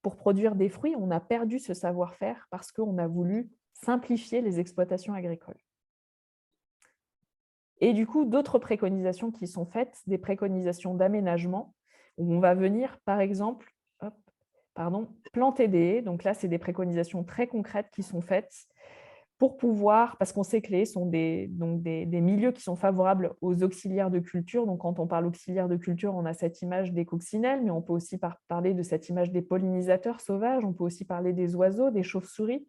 pour produire des fruits. On a perdu ce savoir-faire parce qu'on a voulu simplifier les exploitations agricoles. Et du coup, d'autres préconisations qui sont faites, des préconisations d'aménagement, où on va venir, par exemple, planter des haies. Donc là, c'est des préconisations très concrètes qui sont faites pour pouvoir, parce qu'on sait que les haies sont des milieux qui sont favorables aux auxiliaires de culture. Donc quand on parle auxiliaires de culture, on a cette image des coccinelles, mais on peut aussi parler de cette image des pollinisateurs sauvages, on peut aussi parler des oiseaux, des chauves-souris.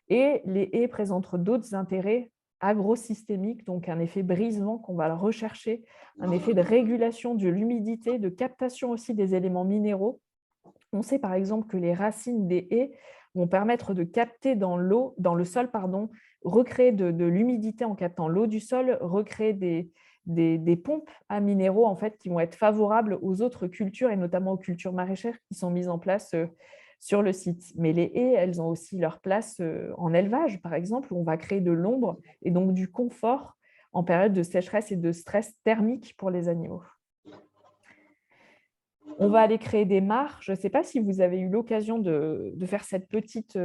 Et les haies présentent d'autres intérêts agrosystémiques, donc un effet brisement qu'on va rechercher, un effet de régulation de l'humidité, de captation aussi des éléments minéraux. On sait par exemple que les racines des haies vont permettre de capter dans le sol, recréer de l'humidité en captant l'eau du sol, recréer des pompes à minéraux en fait, qui vont être favorables aux autres cultures et notamment aux cultures maraîchères qui sont mises en place sur le site. Mais les haies, elles ont aussi leur place en élevage, par exemple, où on va créer de l'ombre et donc du confort en période de sécheresse et de stress thermique pour les animaux. On va aller créer des mares. Je ne sais pas si vous avez eu l'occasion de faire cette petite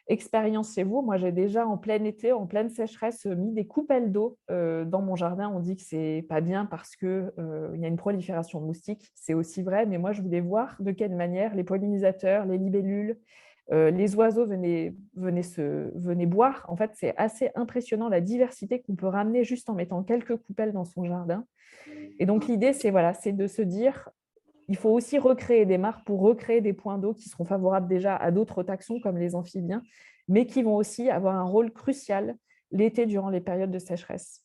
expérience chez vous. Moi, j'ai déjà en plein été, en pleine sécheresse, mis des coupelles d'eau dans mon jardin. On dit que ce n'est pas bien parce qu'il y a une prolifération de moustiques. C'est aussi vrai, mais moi, je voulais voir de quelle manière les pollinisateurs, les libellules, les oiseaux venaient boire. En fait, c'est assez impressionnant la diversité qu'on peut ramener juste en mettant quelques coupelles dans son jardin. Et donc, l'idée, c'est de se dire... Il faut aussi recréer des mares pour recréer des points d'eau qui seront favorables déjà à d'autres taxons comme les amphibiens, mais qui vont aussi avoir un rôle crucial l'été durant les périodes de sécheresse.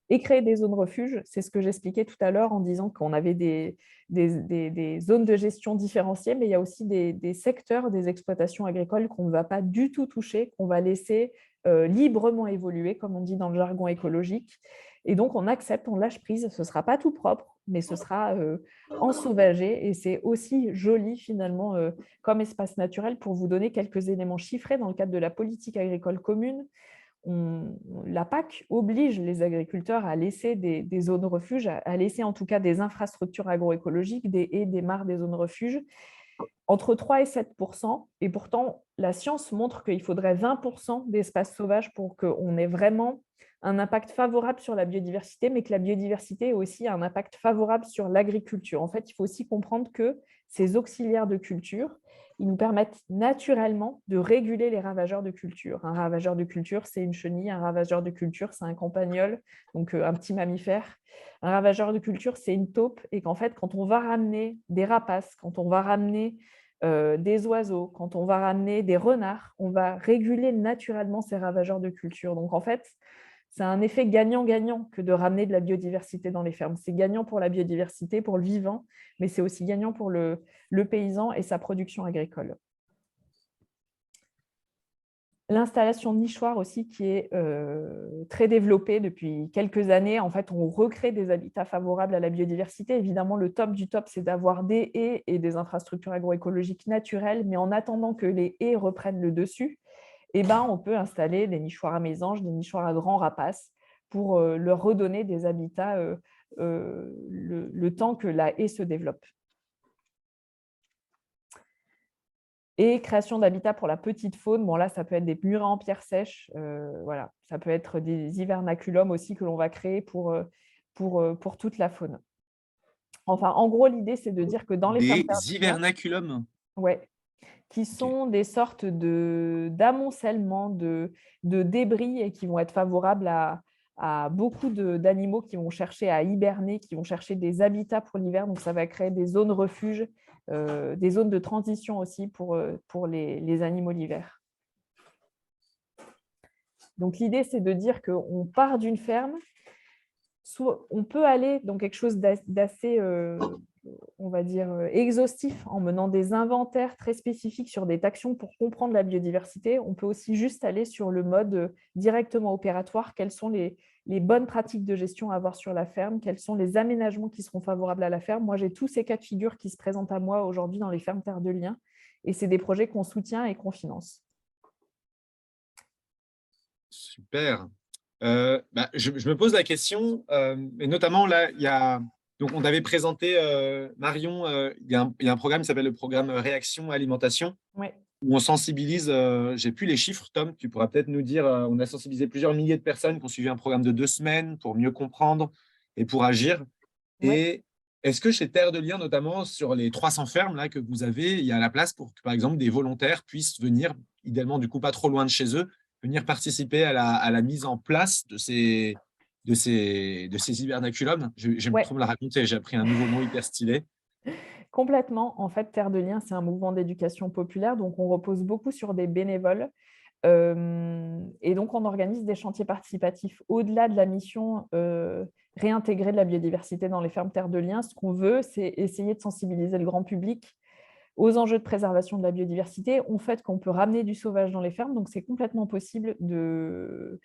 et créer des zones refuges. C'est ce que j'expliquais tout à l'heure en disant qu'on avait des zones de gestion différenciées, mais il y a aussi des secteurs des exploitations agricoles qu'on ne va pas du tout toucher, qu'on va laisser librement évoluer, comme on dit dans le jargon écologique. Et donc, on accepte, on lâche prise. Ce ne sera pas tout propre, mais ce sera ensauvagé. Et c'est aussi joli, finalement, comme espace naturel, pour vous donner quelques éléments chiffrés dans le cadre de la politique agricole commune. La PAC oblige les agriculteurs à laisser des zones refuges, à laisser en tout cas des infrastructures agroécologiques, des haies, des mares, des zones refuges, entre 3 et 7%. Et pourtant, la science montre qu'il faudrait 20% d'espaces sauvages pour qu'on ait vraiment un impact favorable sur la biodiversité, mais que la biodiversité ait aussi un impact favorable sur l'agriculture. En fait, il faut aussi comprendre que ces auxiliaires de culture, ils nous permettent naturellement de réguler les ravageurs de culture. Un ravageur de culture, c'est une chenille. Un ravageur de culture, c'est un campagnol, donc un petit mammifère. Un ravageur de culture, c'est une taupe. Et qu'en fait, quand on va ramener des rapaces, quand on va ramener des oiseaux, quand on va ramener des renards, on va réguler naturellement ces ravageurs de culture. Donc, en fait, c'est un effet gagnant-gagnant que de ramener de la biodiversité dans les fermes. C'est gagnant pour la biodiversité, pour le vivant, mais c'est aussi gagnant pour le paysan et sa production agricole. L'installation nichoir aussi qui est très développée depuis quelques années. En fait, on recrée des habitats favorables à la biodiversité. Évidemment, le top du top, c'est d'avoir des haies et des infrastructures agroécologiques naturelles, mais en attendant que les haies reprennent le dessus, eh ben, on peut installer des nichoirs à mésanges, des nichoirs à grands rapaces pour leur redonner des habitats le temps que la haie se développe. Et création d'habitats pour la petite faune. Bon, là, ça peut être des murets en pierre sèche. Voilà. Ça peut être des hivernaculums aussi que l'on va créer pour toute la faune. Enfin, en gros, l'idée, c'est de dire que dans les fermes Des hivernaculums. Ouais, qui sont des sortes d'amoncellements de débris et qui vont être favorables à beaucoup d'animaux qui vont chercher à hiberner, qui vont chercher des habitats pour l'hiver. Donc, ça va créer des zones refuges, des zones de transition aussi pour les animaux l'hiver. Donc, l'idée, c'est de dire qu'on part d'une ferme, on peut aller dans quelque chose d'assez, on va dire, exhaustif en menant des inventaires très spécifiques sur des actions pour comprendre la biodiversité. On peut aussi juste aller sur le mode directement opératoire. Quelles sont les bonnes pratiques de gestion à avoir sur la ferme? Quels sont les aménagements qui seront favorables à la ferme? Moi, j'ai tous ces cas de figure qui se présentent à moi aujourd'hui dans les fermes Terre de Liens. Et c'est des projets qu'on soutient et qu'on finance. Super. Je me pose la question, et notamment là, donc on avait présenté, Marion, il y a un programme qui s'appelle le programme Réaction Alimentation, Ouais. où on sensibilise, j'ai plus les chiffres, Tom, tu pourras peut-être nous dire, on a sensibilisé plusieurs milliers de personnes qui ont suivi un programme de 2 semaines pour mieux comprendre et pour agir. Ouais. Et est-ce que chez Terre de Liens, notamment sur les 300 fermes là, que vous avez, il y a la place pour que, par exemple, des volontaires puissent venir, idéalement, du coup, pas trop loin de chez eux, venir participer à la mise en place de ces hivernaculums? Je vais Ouais. trop me la raconter, j'ai appris un nouveau mot hyper stylé. Complètement. En fait, Terre de Liens, c'est un mouvement d'éducation populaire, donc on repose beaucoup sur des bénévoles. Et donc, on organise des chantiers participatifs au-delà de la mission réintégrer de la biodiversité dans les fermes Terre de Liens. Ce qu'on veut, c'est essayer de sensibiliser le grand public aux enjeux de préservation de la biodiversité, au fait qu'on peut ramener du sauvage dans les fermes. Donc, c'est complètement possible de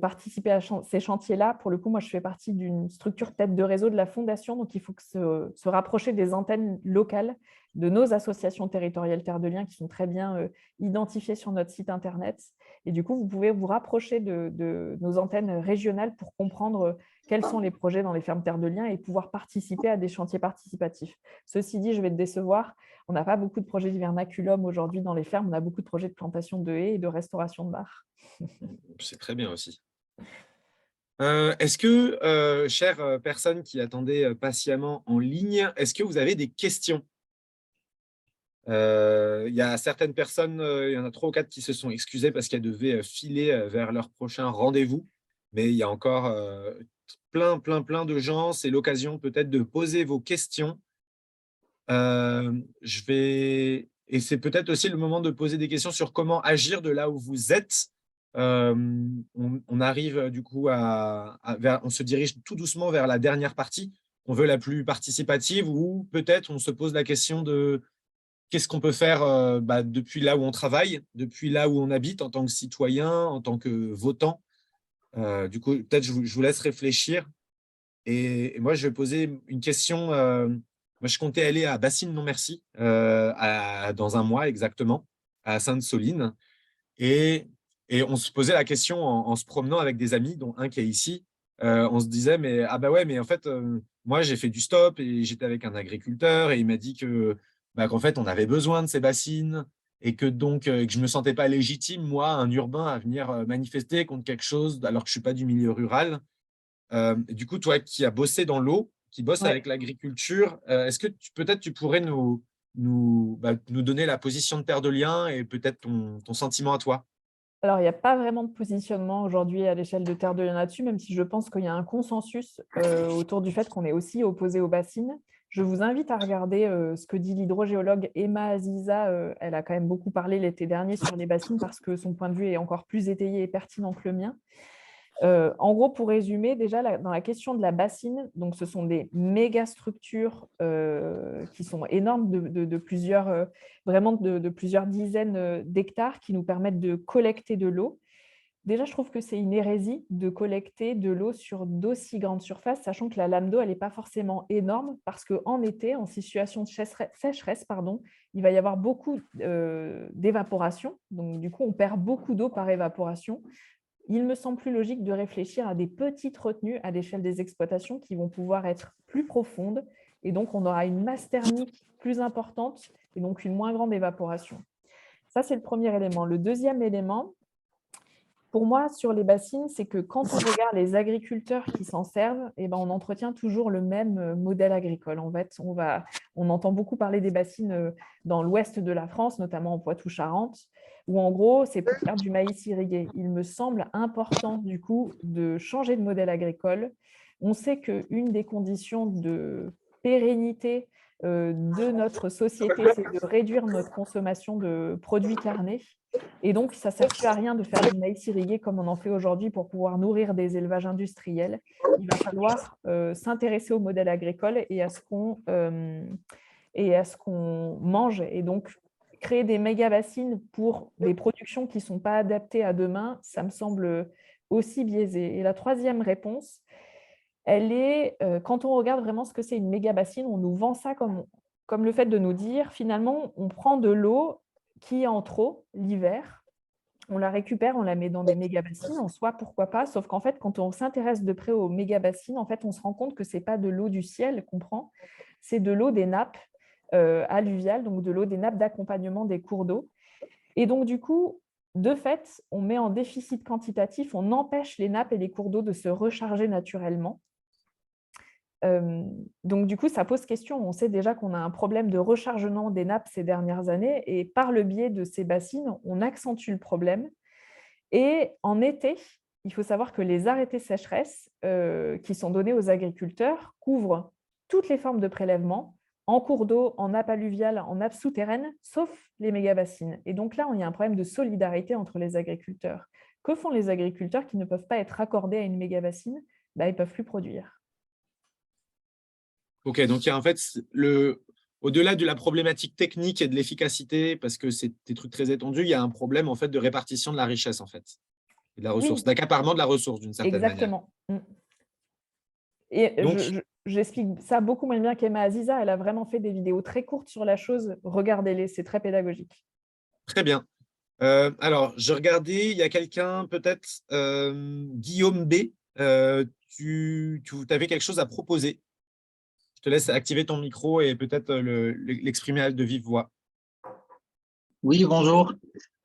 participer à ces chantiers-là. Pour le coup, moi, je fais partie d'une structure tête de réseau de la Fondation. Donc, il faut se rapprocher des antennes locales de nos associations territoriales Terre de Liens qui sont très bien identifiées sur notre site Internet. Et du coup, vous pouvez vous rapprocher de nos antennes régionales pour comprendre quels sont les projets dans les fermes Terre de Liens et pouvoir participer à des chantiers participatifs. Ceci dit, je vais te décevoir, on n'a pas beaucoup de projets d'hivernaculum aujourd'hui dans les fermes, on a beaucoup de projets de plantation de haies et de restauration de mares. C'est très bien aussi. Est-ce que, chères personnes qui attendaient patiemment en ligne, est-ce que vous avez des questions? Il y a certaines personnes, il y en a 3 ou 4 qui se sont excusées parce qu'elles devaient filer vers leur prochain rendez-vous. Mais il y a encore plein de gens. C'est l'occasion peut-être de poser vos questions. Et c'est peut-être aussi le moment de poser des questions sur comment agir de là où vous êtes. on arrive du coup on se dirige tout doucement vers la dernière partie. On veut la plus participative ou peut-être on se pose la question de qu'est-ce qu'on peut faire depuis là où on travaille, depuis là où on habite en tant que citoyen, en tant que votant. Du coup, peut-être je vous laisse réfléchir. Et moi, je vais poser une question. Moi, je comptais aller à Bassines Non Merci dans un mois exactement, à Sainte-Soline. Et on se posait la question en se promenant avec des amis, dont un qui est ici. On se disait, mais ah bah ouais, mais en fait, moi, j'ai fait du stop et j'étais avec un agriculteur et il m'a dit qu'en fait, on avait besoin de ces bassines et que donc que je ne me sentais pas légitime, moi, un urbain, à venir manifester contre quelque chose alors que je ne suis pas du milieu rural. Du coup, toi qui as bossé dans l'eau, qui bosse Ouais. avec l'agriculture, est-ce que peut-être tu pourrais nous donner la position de Terre de Liens et peut-être ton sentiment à toi? Alors, il n'y a pas vraiment de positionnement aujourd'hui à l'échelle de Terre de Liens là-dessus, même si je pense qu'il y a un consensus autour du fait qu'on est aussi opposé aux bassines. Je vous invite à regarder ce que dit l'hydrogéologue Emma Aziza. Elle a quand même beaucoup parlé l'été dernier sur les bassines parce que son point de vue est encore plus étayé et pertinent que le mien. En gros, pour résumer, déjà, dans la question de la bassine, donc ce sont des méga structures qui sont énormes de plusieurs, vraiment de plusieurs dizaines d'hectares qui nous permettent de collecter de l'eau. Déjà, je trouve que c'est une hérésie de collecter de l'eau sur d'aussi grandes surfaces, sachant que la lame d'eau, elle n'est pas forcément énorme, parce qu'en été, en situation de sécheresse, il va y avoir beaucoup d'évaporation. Donc, du coup, on perd beaucoup d'eau par évaporation. Il me semble plus logique de réfléchir à des petites retenues à l'échelle des exploitations qui vont pouvoir être plus profondes. Et donc, on aura une masse thermique plus importante et donc une moins grande évaporation. Ça, c'est le premier élément. Le deuxième élément, pour moi, sur les bassines, c'est que quand on regarde les agriculteurs qui s'en servent, on entretient toujours le même modèle agricole. En fait, on entend beaucoup parler des bassines dans l'ouest de la France, notamment en Poitou-Charentes, où en gros, c'est pour faire du maïs irrigué. Il me semble important, du coup, de changer de modèle agricole. On sait qu'une des conditions de pérennité de notre société, c'est de réduire notre consommation de produits carnés. Et donc, ça ne sert plus à rien de faire du maïs irrigué comme on en fait aujourd'hui pour pouvoir nourrir des élevages industriels. Il va falloir s'intéresser au modèle agricole et à ce qu'on mange. Et donc, créer des méga-bassines pour des productions qui ne sont pas adaptées à demain, ça me semble aussi biaisé. Et la troisième réponse, elle est, quand on regarde vraiment ce que c'est une méga-bassine, on nous vend ça comme le fait de nous dire, finalement, on prend de l'eau qui est en trop l'hiver, on la récupère, on la met dans des méga-bassines, en soi, pourquoi pas, sauf qu'en fait, quand on s'intéresse de près aux méga-bassines, en fait, on se rend compte que ce n'est pas de l'eau du ciel qu'on prend, c'est de l'eau des nappes alluviales, donc de l'eau des nappes d'accompagnement des cours d'eau. Et donc, du coup, de fait, on met en déficit quantitatif, on empêche les nappes et les cours d'eau de se recharger naturellement. Donc, du coup, ça pose question. On sait déjà qu'on a un problème de rechargement des nappes ces dernières années et par le biais de ces bassines, on accentue le problème. Et en été, il faut savoir que les arrêtés sécheresse qui sont donnés aux agriculteurs couvrent toutes les formes de prélèvement en cours d'eau, en nappe alluviale, en nappe souterraine, sauf les méga-bassines. Et donc là, il y a un problème de solidarité entre les agriculteurs. Que font les agriculteurs qui ne peuvent pas être raccordés à une méga-bassine ? Ils ne peuvent plus produire. Ok, donc il y a en fait, au-delà de la problématique technique et de l'efficacité, parce que c'est des trucs très étendus, il y a un problème en fait de répartition de la richesse en fait, et de la ressource, Oui, d'accaparement de la ressource d'une certaine manière. exactement. Et Donc, j'explique ça beaucoup moins bien qu'Emma Aziza. Elle a vraiment fait des vidéos très courtes sur la chose. Regardez-les, c'est très pédagogique. très bien. Alors, je regardais, il y a quelqu'un, peut-être Guillaume B. Tu avais quelque chose à proposer. Je te laisse activer ton micro et peut-être l'exprimer de vive voix. Oui, bonjour.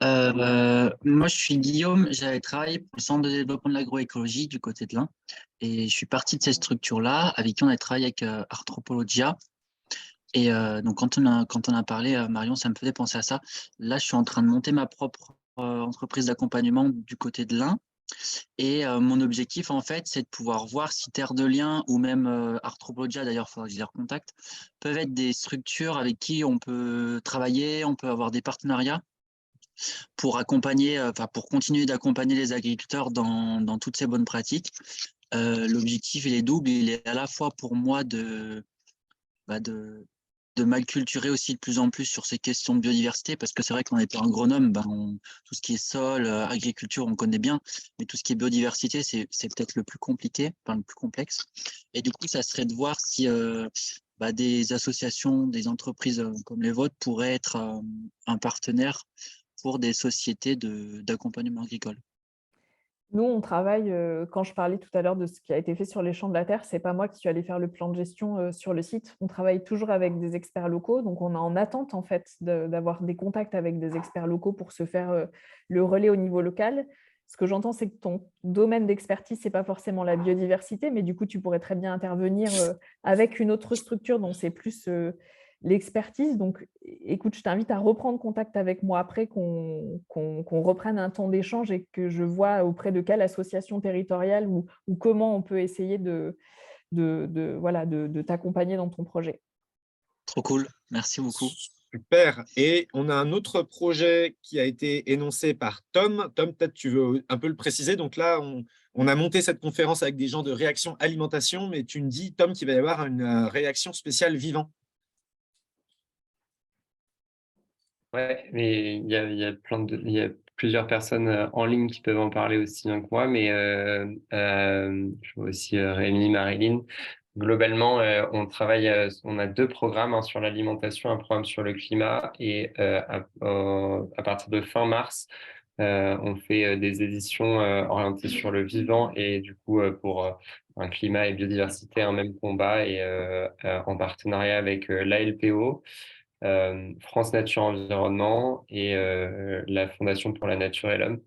Moi, je suis Guillaume. J'avais travaillé pour le Centre de développement de l'agroécologie du côté de l'Ain. Et je suis partie de cette structure-là, avec qui on a travaillé avec Arthropologia. Et donc, quand on a parlé, Marion, ça me faisait penser à ça. Là, je suis en train de monter ma propre entreprise d'accompagnement du côté de l'Ain. Et mon objectif, en fait, c'est de pouvoir voir si Terre de Liens ou même Arthropologia, d'ailleurs, il faudra que je les recontacte, peuvent être des structures avec qui on peut travailler, on peut avoir des partenariats pour accompagner, pour continuer d'accompagner les agriculteurs dans toutes ces bonnes pratiques. L'objectif, il est double. Il est à la fois pour moi de m'acculturer aussi de plus en plus sur ces questions de biodiversité, parce que c'est vrai qu'en étant agronome, tout ce qui est sol, agriculture, on connaît bien, mais tout ce qui est biodiversité, c'est peut-être le plus compliqué, le plus complexe. Et du coup, ça serait de voir si des associations, des entreprises comme les vôtres pourraient être un partenaire pour des sociétés d'accompagnement agricole. Nous, on travaille, quand je parlais tout à l'heure de ce qui a été fait sur les champs de la terre, ce n'est pas moi qui suis allée faire le plan de gestion sur le site. On travaille toujours avec des experts locaux, donc on est en attente en fait d'avoir des contacts avec des experts locaux pour se faire le relais au niveau local. Ce que j'entends, c'est que ton domaine d'expertise, ce n'est pas forcément la biodiversité, mais du coup, tu pourrais très bien intervenir avec une autre structure dont c'est plus l'expertise. Donc, écoute, je t'invite à reprendre contact avec moi après qu'on reprenne un temps d'échange et que je vois auprès de quelle association territoriale ou comment on peut essayer de t'accompagner dans ton projet. Trop cool, merci beaucoup. Super. Et on a un autre projet qui a été énoncé par Tom. Tom, peut-être tu veux un peu le préciser. Donc là, on a monté cette conférence avec des gens de Réaction Alimentation, mais tu me dis, Tom, qu'il va y avoir une réaction spéciale vivant. Ouais, mais il y a plusieurs personnes en ligne qui peuvent en parler aussi bien que moi, mais je vois aussi Rémi, Marilyn. Globalement, on a 2 programmes, sur l'alimentation, un programme sur le climat, et à partir de fin mars, on fait des éditions orientées sur le vivant, et du coup pour un climat et biodiversité, un même combat, et en partenariat avec l'ALPO. France Nature Environnement et la Fondation pour la Nature et l'Homme,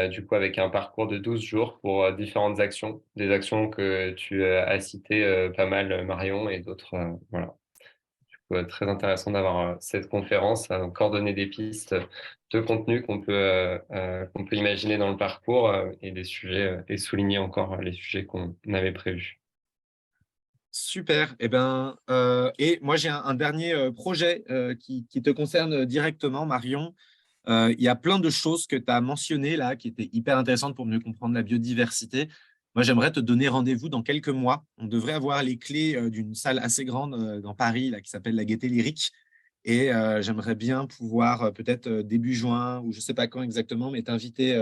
du coup avec un parcours de 12 jours pour différentes actions, des actions que tu as citées pas mal, Marion, et d'autres. Voilà. Du coup, très intéressant d'avoir cette conférence, à coordonner des pistes de contenu qu'on peut imaginer dans le parcours, et des sujets, et souligner encore les sujets qu'on avait prévus. Super. Et moi, j'ai un dernier projet qui te concerne directement, Marion. Il y a plein de choses que tu as mentionnées là qui étaient hyper intéressantes pour mieux comprendre la biodiversité. Moi, j'aimerais te donner rendez-vous dans quelques mois. On devrait avoir les clés d'une salle assez grande dans Paris là, qui s'appelle la Gaîté Lyrique. Et j'aimerais bien pouvoir, peut-être début juin, ou je ne sais pas quand exactement, mais t'inviter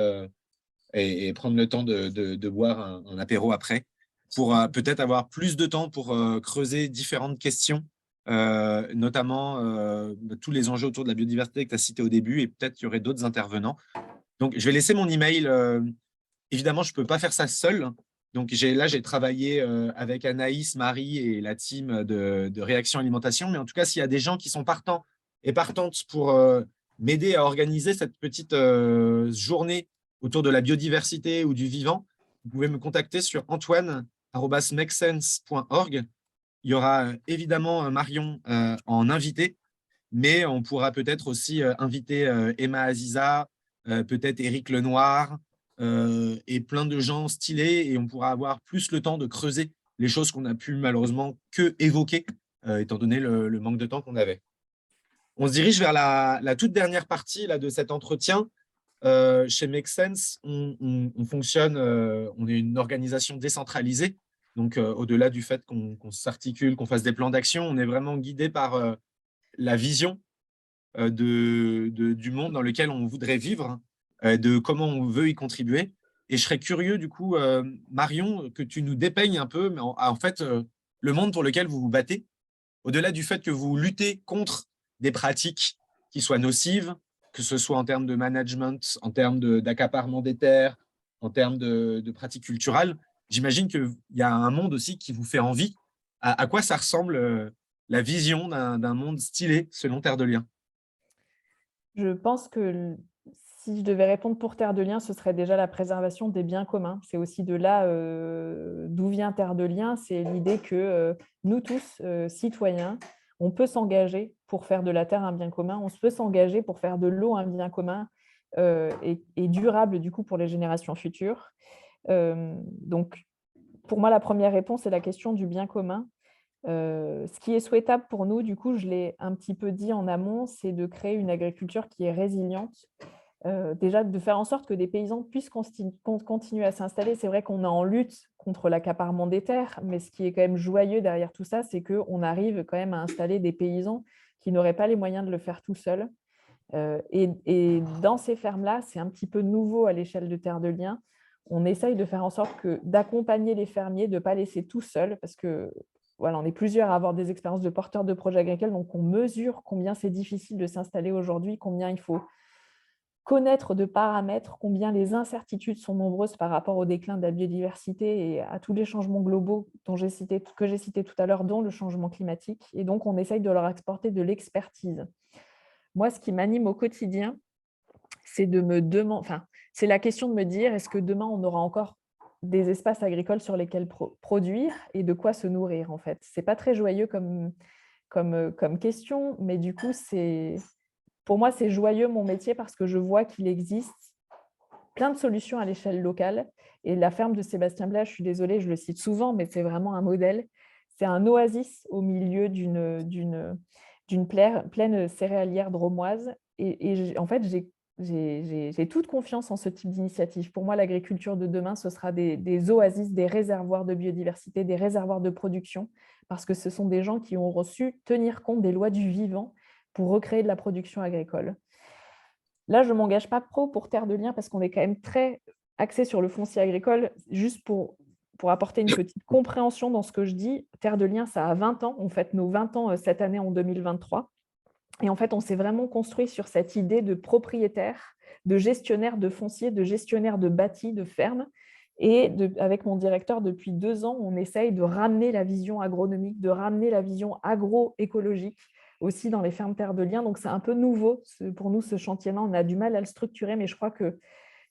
et prendre le temps de boire un apéro après, pour peut-être avoir plus de temps pour creuser différentes questions, notamment tous les enjeux autour de la biodiversité que tu as cités au début, et peut-être qu'il y aurait d'autres intervenants. Donc, je vais laisser mon email. Évidemment, je ne peux pas faire ça seul. Donc, j'ai travaillé avec Anaïs, Marie et la team de Réaction Alimentation. Mais en tout cas, s'il y a des gens qui sont partants et partantes pour m'aider à organiser cette petite journée autour de la biodiversité ou du vivant, vous pouvez me contacter sur antoine@makesense.org. Il y aura évidemment Marion en invité, mais on pourra peut-être aussi inviter Emma Aziza, peut-être Éric Lenoir, et plein de gens stylés, et on pourra avoir plus le temps de creuser les choses qu'on a pu malheureusement que évoquer, étant donné le manque de temps qu'on avait. On se dirige vers la toute dernière partie là, de cet entretien. Chez Make Sense, on fonctionne, on est une organisation décentralisée. Donc, au-delà du fait qu'on s'articule, qu'on fasse des plans d'action, on est vraiment guidé par la vision du monde dans lequel on voudrait vivre, de comment on veut y contribuer. Et je serais curieux, du coup, Marion, que tu nous dépeignes un peu, mais en fait, le monde pour lequel vous vous battez, au-delà du fait que vous luttez contre des pratiques qui soient nocives, que ce soit en termes de management, en termes d'accaparement des terres, en termes de pratiques culturelles, j'imagine qu'il y a un monde aussi qui vous fait envie. À quoi ça ressemble la vision d'un monde stylé selon Terre de Liens? Je pense que si je devais répondre pour Terre de Liens, ce serait déjà la préservation des biens communs. C'est aussi de là d'où vient Terre de Liens. C'est l'idée que nous tous, citoyens, on peut s'engager pour faire de la terre un bien commun, on peut s'engager pour faire de l'eau un bien commun et durable du coup pour les générations futures. Donc, pour moi, la première réponse est la question du bien commun. Ce qui est souhaitable pour nous, du coup, je l'ai un petit peu dit en amont, c'est de créer une agriculture qui est résiliente, déjà de faire en sorte que des paysans puissent continuer à s'installer. C'est vrai qu'on est en lutte contre l'accaparement des terres, mais ce qui est quand même joyeux derrière tout ça, c'est qu'on arrive quand même à installer des paysans qui n'auraient pas les moyens de le faire tout seuls. Et dans ces fermes-là, c'est un petit peu nouveau à l'échelle de Terre de Liens. On essaye de faire en sorte d'accompagner les fermiers, de ne pas laisser tout seuls, parce que voilà, on est plusieurs à avoir des expériences de porteurs de projets agricoles, donc on mesure combien c'est difficile de s'installer aujourd'hui, combien il faut connaître de paramètres, combien les incertitudes sont nombreuses par rapport au déclin de la biodiversité et à tous les changements globaux que j'ai cités tout à l'heure, dont le changement climatique. Et donc, on essaye de leur exporter de l'expertise. Moi, ce qui m'anime au quotidien, c'est c'est la question de me dire, est-ce que demain, on aura encore des espaces agricoles sur lesquels produire et de quoi se nourrir, en fait. Ce n'est pas très joyeux comme question, mais du coup, pour moi, c'est joyeux mon métier parce que je vois qu'il existe plein de solutions à l'échelle locale. Et la ferme de Sébastien Blay, je suis désolée, je le cite souvent, mais c'est vraiment un modèle. C'est un oasis au milieu d'une plaine céréalière drômoise. Et en fait, j'ai toute confiance en ce type d'initiative. Pour moi, l'agriculture de demain, ce sera des oasis, des réservoirs de biodiversité, des réservoirs de production, parce que ce sont des gens qui ont reçu tenir compte des lois du vivant pour recréer de la production agricole. Là, je ne m'engage pas pour Terre de Liens parce qu'on est quand même très axé sur le foncier agricole. Juste pour apporter une petite compréhension dans ce que je dis, Terre de Liens, ça a 20 ans. On fête nos 20 ans cette année en 2023. Et en fait, on s'est vraiment construit sur cette idée de propriétaire, de gestionnaire de foncier, de gestionnaire de bâti, de ferme. Et avec mon directeur, depuis 2 ans, on essaye de ramener la vision agronomique, de ramener la vision agroécologique aussi dans les fermes Terre de Liens. Donc, c'est un peu nouveau pour nous, ce chantier-là. On a du mal à le structurer, mais je crois que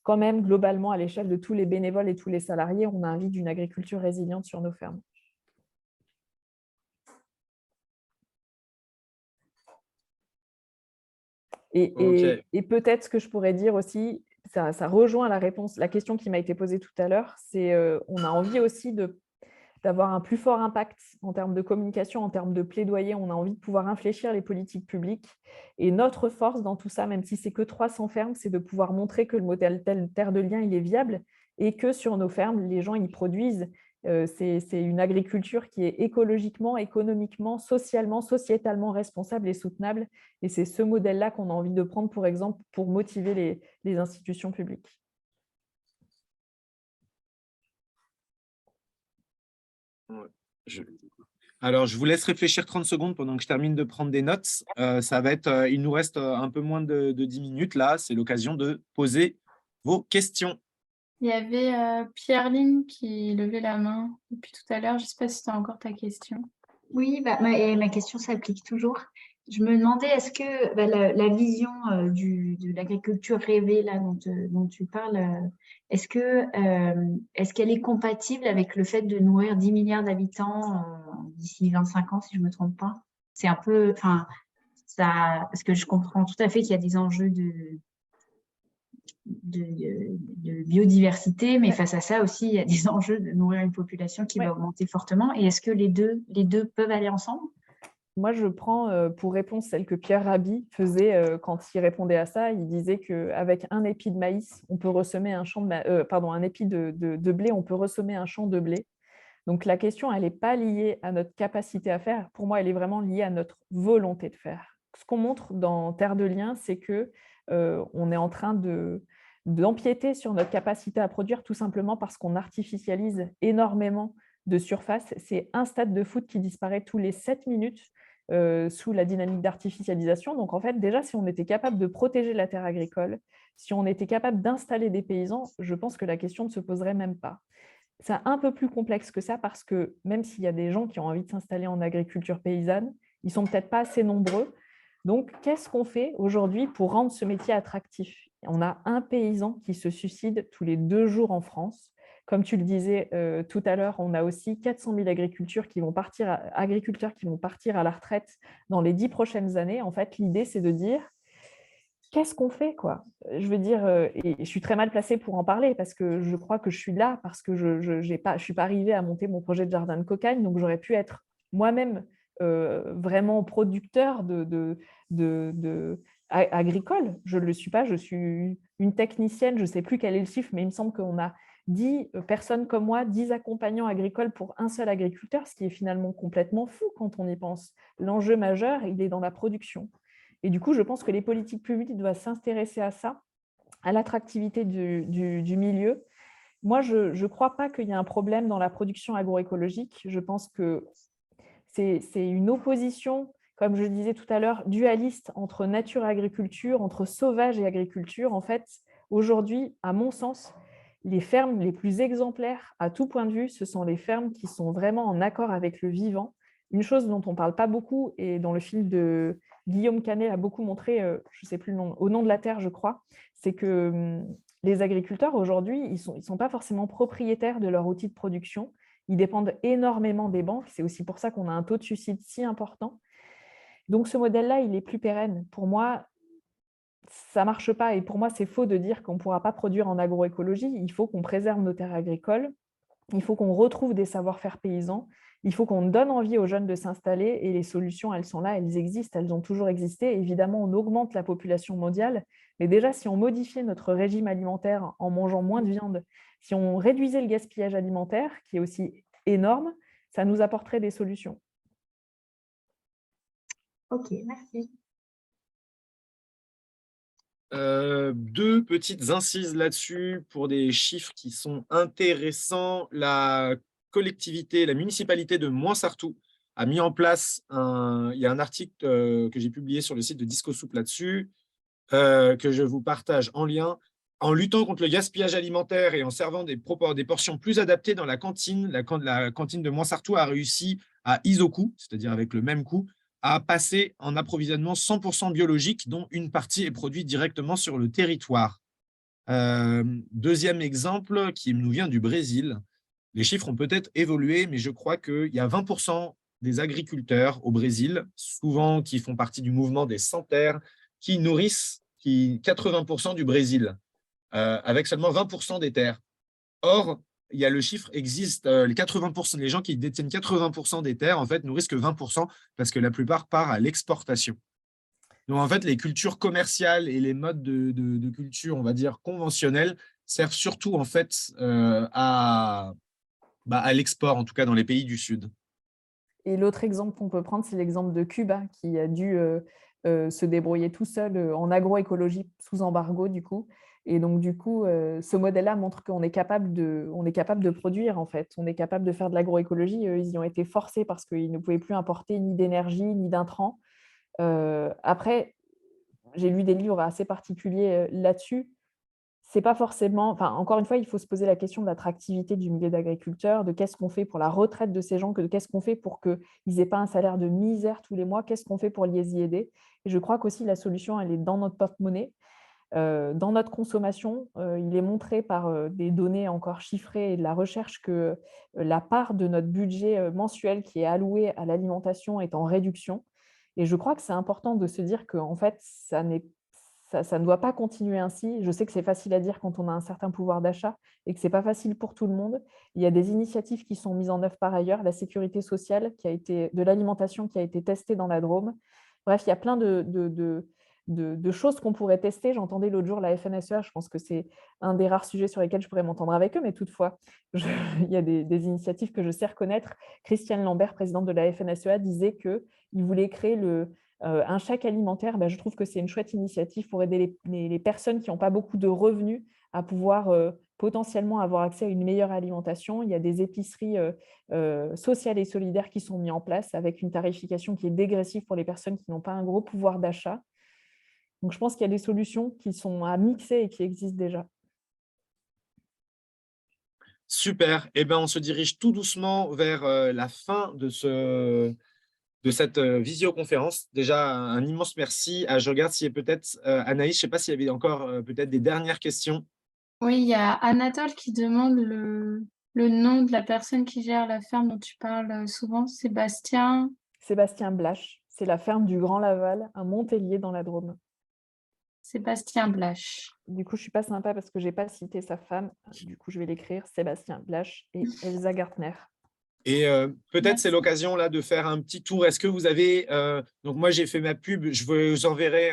quand même, globalement, à l'échelle de tous les bénévoles et tous les salariés, on a envie d'une agriculture résiliente sur nos fermes. Et peut-être ce que je pourrais dire aussi, ça rejoint la question qui m'a été posée tout à l'heure, c'est on a envie aussi d'avoir un plus fort impact en termes de communication, en termes de plaidoyer. On a envie de pouvoir infléchir les politiques publiques. Et notre force dans tout ça, même si c'est que 300 fermes, c'est de pouvoir montrer que le modèle Terre de Liens, il est viable et que sur nos fermes, les gens y produisent. C'est une agriculture qui est écologiquement, économiquement, socialement, sociétalement responsable et soutenable. Et c'est ce modèle-là qu'on a envie de prendre, pour exemple, pour motiver les institutions publiques. Alors, je vous laisse réfléchir 30 secondes pendant que je termine de prendre des notes. Il nous reste un peu moins de 10 minutes là. C'est l'occasion de poser vos questions. Il y avait Pierre-Line qui levait la main depuis tout à l'heure. Je ne sais pas si tu as encore ta question. Oui, ma question s'applique toujours. Je me demandais, est-ce que la vision de l'agriculture rêvée là, dont tu parles, est-ce qu'elle est compatible avec le fait de nourrir 10 milliards d'habitants d'ici 25 ans, si je ne me trompe pas? C'est un peu, parce que je comprends tout à fait qu'il y a des enjeux de biodiversité, mais face à ça aussi, il y a des enjeux de nourrir une population qui va augmenter fortement. Et est-ce que les deux peuvent aller ensemble? Moi, je prends pour réponse celle que Pierre Rabhi faisait quand il répondait à ça. Il disait qu'avec un épi de maïs, on peut ressemer un champ un épi de blé, on peut ressemer un champ de blé. Donc, la question, elle n'est pas liée à notre capacité à faire. Pour moi, elle est vraiment liée à notre volonté de faire. Ce qu'on montre dans Terre de Liens, c'est qu'on est en train d'empiéter sur notre capacité à produire tout simplement parce qu'on artificialise énormément de surface. C'est un stade de foot qui disparaît tous les 7 minutes sous la dynamique d'artificialisation. Donc, en fait, déjà, si on était capable de protéger la terre agricole, si on était capable d'installer des paysans, je pense que la question ne se poserait même pas. C'est un peu plus complexe que ça parce que même s'il y a des gens qui ont envie de s'installer en agriculture paysanne, ils ne sont peut-être pas assez nombreux. Donc, qu'est-ce qu'on fait aujourd'hui pour rendre ce métier attractif? On a un paysan qui se suicide tous les 2 jours en France. Comme tu le disais tout à l'heure, on a aussi 400 000 agriculteurs qui vont partir à la retraite dans les 10 prochaines années. En fait, l'idée, c'est de dire qu'est-ce qu'on fait, quoi? Je veux dire, et je suis très mal placée pour en parler parce que je crois que je suis là parce que je ne suis pas arrivée à monter mon projet de jardin de cocagne, donc j'aurais pu être moi-même vraiment producteur agricole. Je ne le suis pas, je suis une technicienne, je ne sais plus quel est le chiffre, mais il me semble qu'on a 10 personnes comme moi, 10 accompagnants agricoles pour un seul agriculteur, ce qui est finalement complètement fou quand on y pense. L'enjeu majeur, il est dans la production. Et du coup, je pense que les politiques publiques doivent s'intéresser à ça, à l'attractivité du milieu. Moi, je ne crois pas qu'il y ait un problème dans la production agroécologique. Je pense que c'est une opposition, comme je le disais tout à l'heure, dualiste entre nature et agriculture, entre sauvage et agriculture. En fait, aujourd'hui, à mon sens, les fermes les plus exemplaires à tout point de vue, ce sont les fermes qui sont vraiment en accord avec le vivant. Une chose dont on ne parle pas beaucoup et dont le film de Guillaume Canet a beaucoup montré, je ne sais plus le nom, Au nom de la terre, je crois, c'est que les agriculteurs aujourd'hui, ils ne sont pas forcément propriétaires de leur outil de production. Ils dépendent énormément des banques. C'est aussi pour ça qu'on a un taux de suicide si important. Donc ce modèle-là, il est plus pérenne. Pour moi, ça ne marche pas. Et pour moi, c'est faux de dire qu'on ne pourra pas produire en agroécologie. Il faut qu'on préserve nos terres agricoles. Il faut qu'on retrouve des savoir-faire paysans. Il faut qu'on donne envie aux jeunes de s'installer. Et les solutions, elles sont là, elles existent, elles ont toujours existé. Évidemment, on augmente la population mondiale. Mais déjà, si on modifiait notre régime alimentaire en mangeant moins de viande, si on réduisait le gaspillage alimentaire, qui est aussi énorme, ça nous apporterait des solutions. Ok, merci. Deux petites incises là-dessus pour des chiffres qui sont intéressants. La collectivité, la municipalité de Moinsartou a mis en place il y a un article que j'ai publié sur le site de Disco Soupe là-dessus, que je vous partage en lien. En luttant contre le gaspillage alimentaire et en servant des portions plus adaptées dans la cantine, la cantine de Moinsartou a réussi à ISO-coût, c'est-à-dire avec le même coût, à passer en approvisionnement 100% biologique, dont une partie est produite directement sur le territoire. Deuxième exemple qui nous vient du Brésil. Les chiffres ont peut-être évolué, mais je crois qu'il y a 20% des agriculteurs au Brésil, souvent qui font partie du mouvement des sans-terre, qui nourrissent 80% du Brésil, avec seulement 20% des terres. Or, il y a le chiffre existe, les 80%, les gens qui détiennent 80% des terres, en fait, nourrissent que 20% parce que la plupart part à l'exportation. Donc, en fait, les cultures commerciales et les modes de culture, on va dire, conventionnels, servent surtout, en fait, à l'export, en tout cas dans les pays du Sud. Et l'autre exemple qu'on peut prendre, c'est l'exemple de Cuba, qui a dû se débrouiller tout seul en agroécologie sous embargo, du coup. Et donc, du coup, ce modèle-là montre qu'on est capable de produire, en fait. On est capable de faire de l'agroécologie. Ils y ont été forcés parce qu'ils ne pouvaient plus importer ni d'énergie, ni d'intrants. Après, j'ai lu des livres assez particuliers là-dessus. C'est pas forcément… Enfin, encore une fois, il faut se poser la question de l'attractivité du milieu d'agriculteurs, de qu'est-ce qu'on fait pour la retraite de ces gens, qu'est-ce qu'on fait pour qu'ils n'aient pas un salaire de misère tous les mois, qu'est-ce qu'on fait pour les y aider. Et je crois qu'aussi la solution, elle est dans notre porte-monnaie. Dans notre consommation, il est montré par des données encore chiffrées et de la recherche que la part de notre budget mensuel qui est alloué à l'alimentation est en réduction. Et je crois que c'est important de se dire qu'en fait, ça ne doit pas continuer ainsi. Je sais que c'est facile à dire quand on a un certain pouvoir d'achat et que ce n'est pas facile pour tout le monde. Il y a des initiatives qui sont mises en œuvre par ailleurs, la sécurité sociale de l'alimentation qui a été testée dans la Drôme. Bref, il y a plein de choses qu'on pourrait tester. J'entendais l'autre jour la FNSEA, je pense que c'est un des rares sujets sur lesquels je pourrais m'entendre avec eux, mais toutefois, il y a des initiatives que je sais reconnaître. Christiane Lambert, présidente de la FNSEA, disait qu'il voulait créer un chèque alimentaire. Je trouve que c'est une chouette initiative pour aider les personnes qui n'ont pas beaucoup de revenus à pouvoir potentiellement avoir accès à une meilleure alimentation. Il y a des épiceries sociales et solidaires qui sont mises en place avec une tarification qui est dégressive pour les personnes qui n'ont pas un gros pouvoir d'achat. Donc, je pense qu'il y a des solutions qui sont à mixer et qui existent déjà. Super. Eh bien, on se dirige tout doucement vers la fin de cette visioconférence. Déjà, un immense merci. Je regarde s'il y a peut-être, Anaïs, je ne sais pas s'il y avait encore peut-être des dernières questions. Oui, il y a Anatole qui demande le nom de la personne qui gère la ferme dont tu parles souvent, Sébastien. Sébastien Blache. C'est la ferme du Grand Laval, à Montélier, dans la Drôme. Sébastien Blache. Du coup, je ne suis pas sympa parce que je n'ai pas cité sa femme. Du coup, je vais l'écrire. Sébastien Blache et Elsa Gartner. Et peut-être c'est l'occasion là de faire un petit tour. Est-ce que vous avez… donc moi, j'ai fait ma pub. Je vous enverrai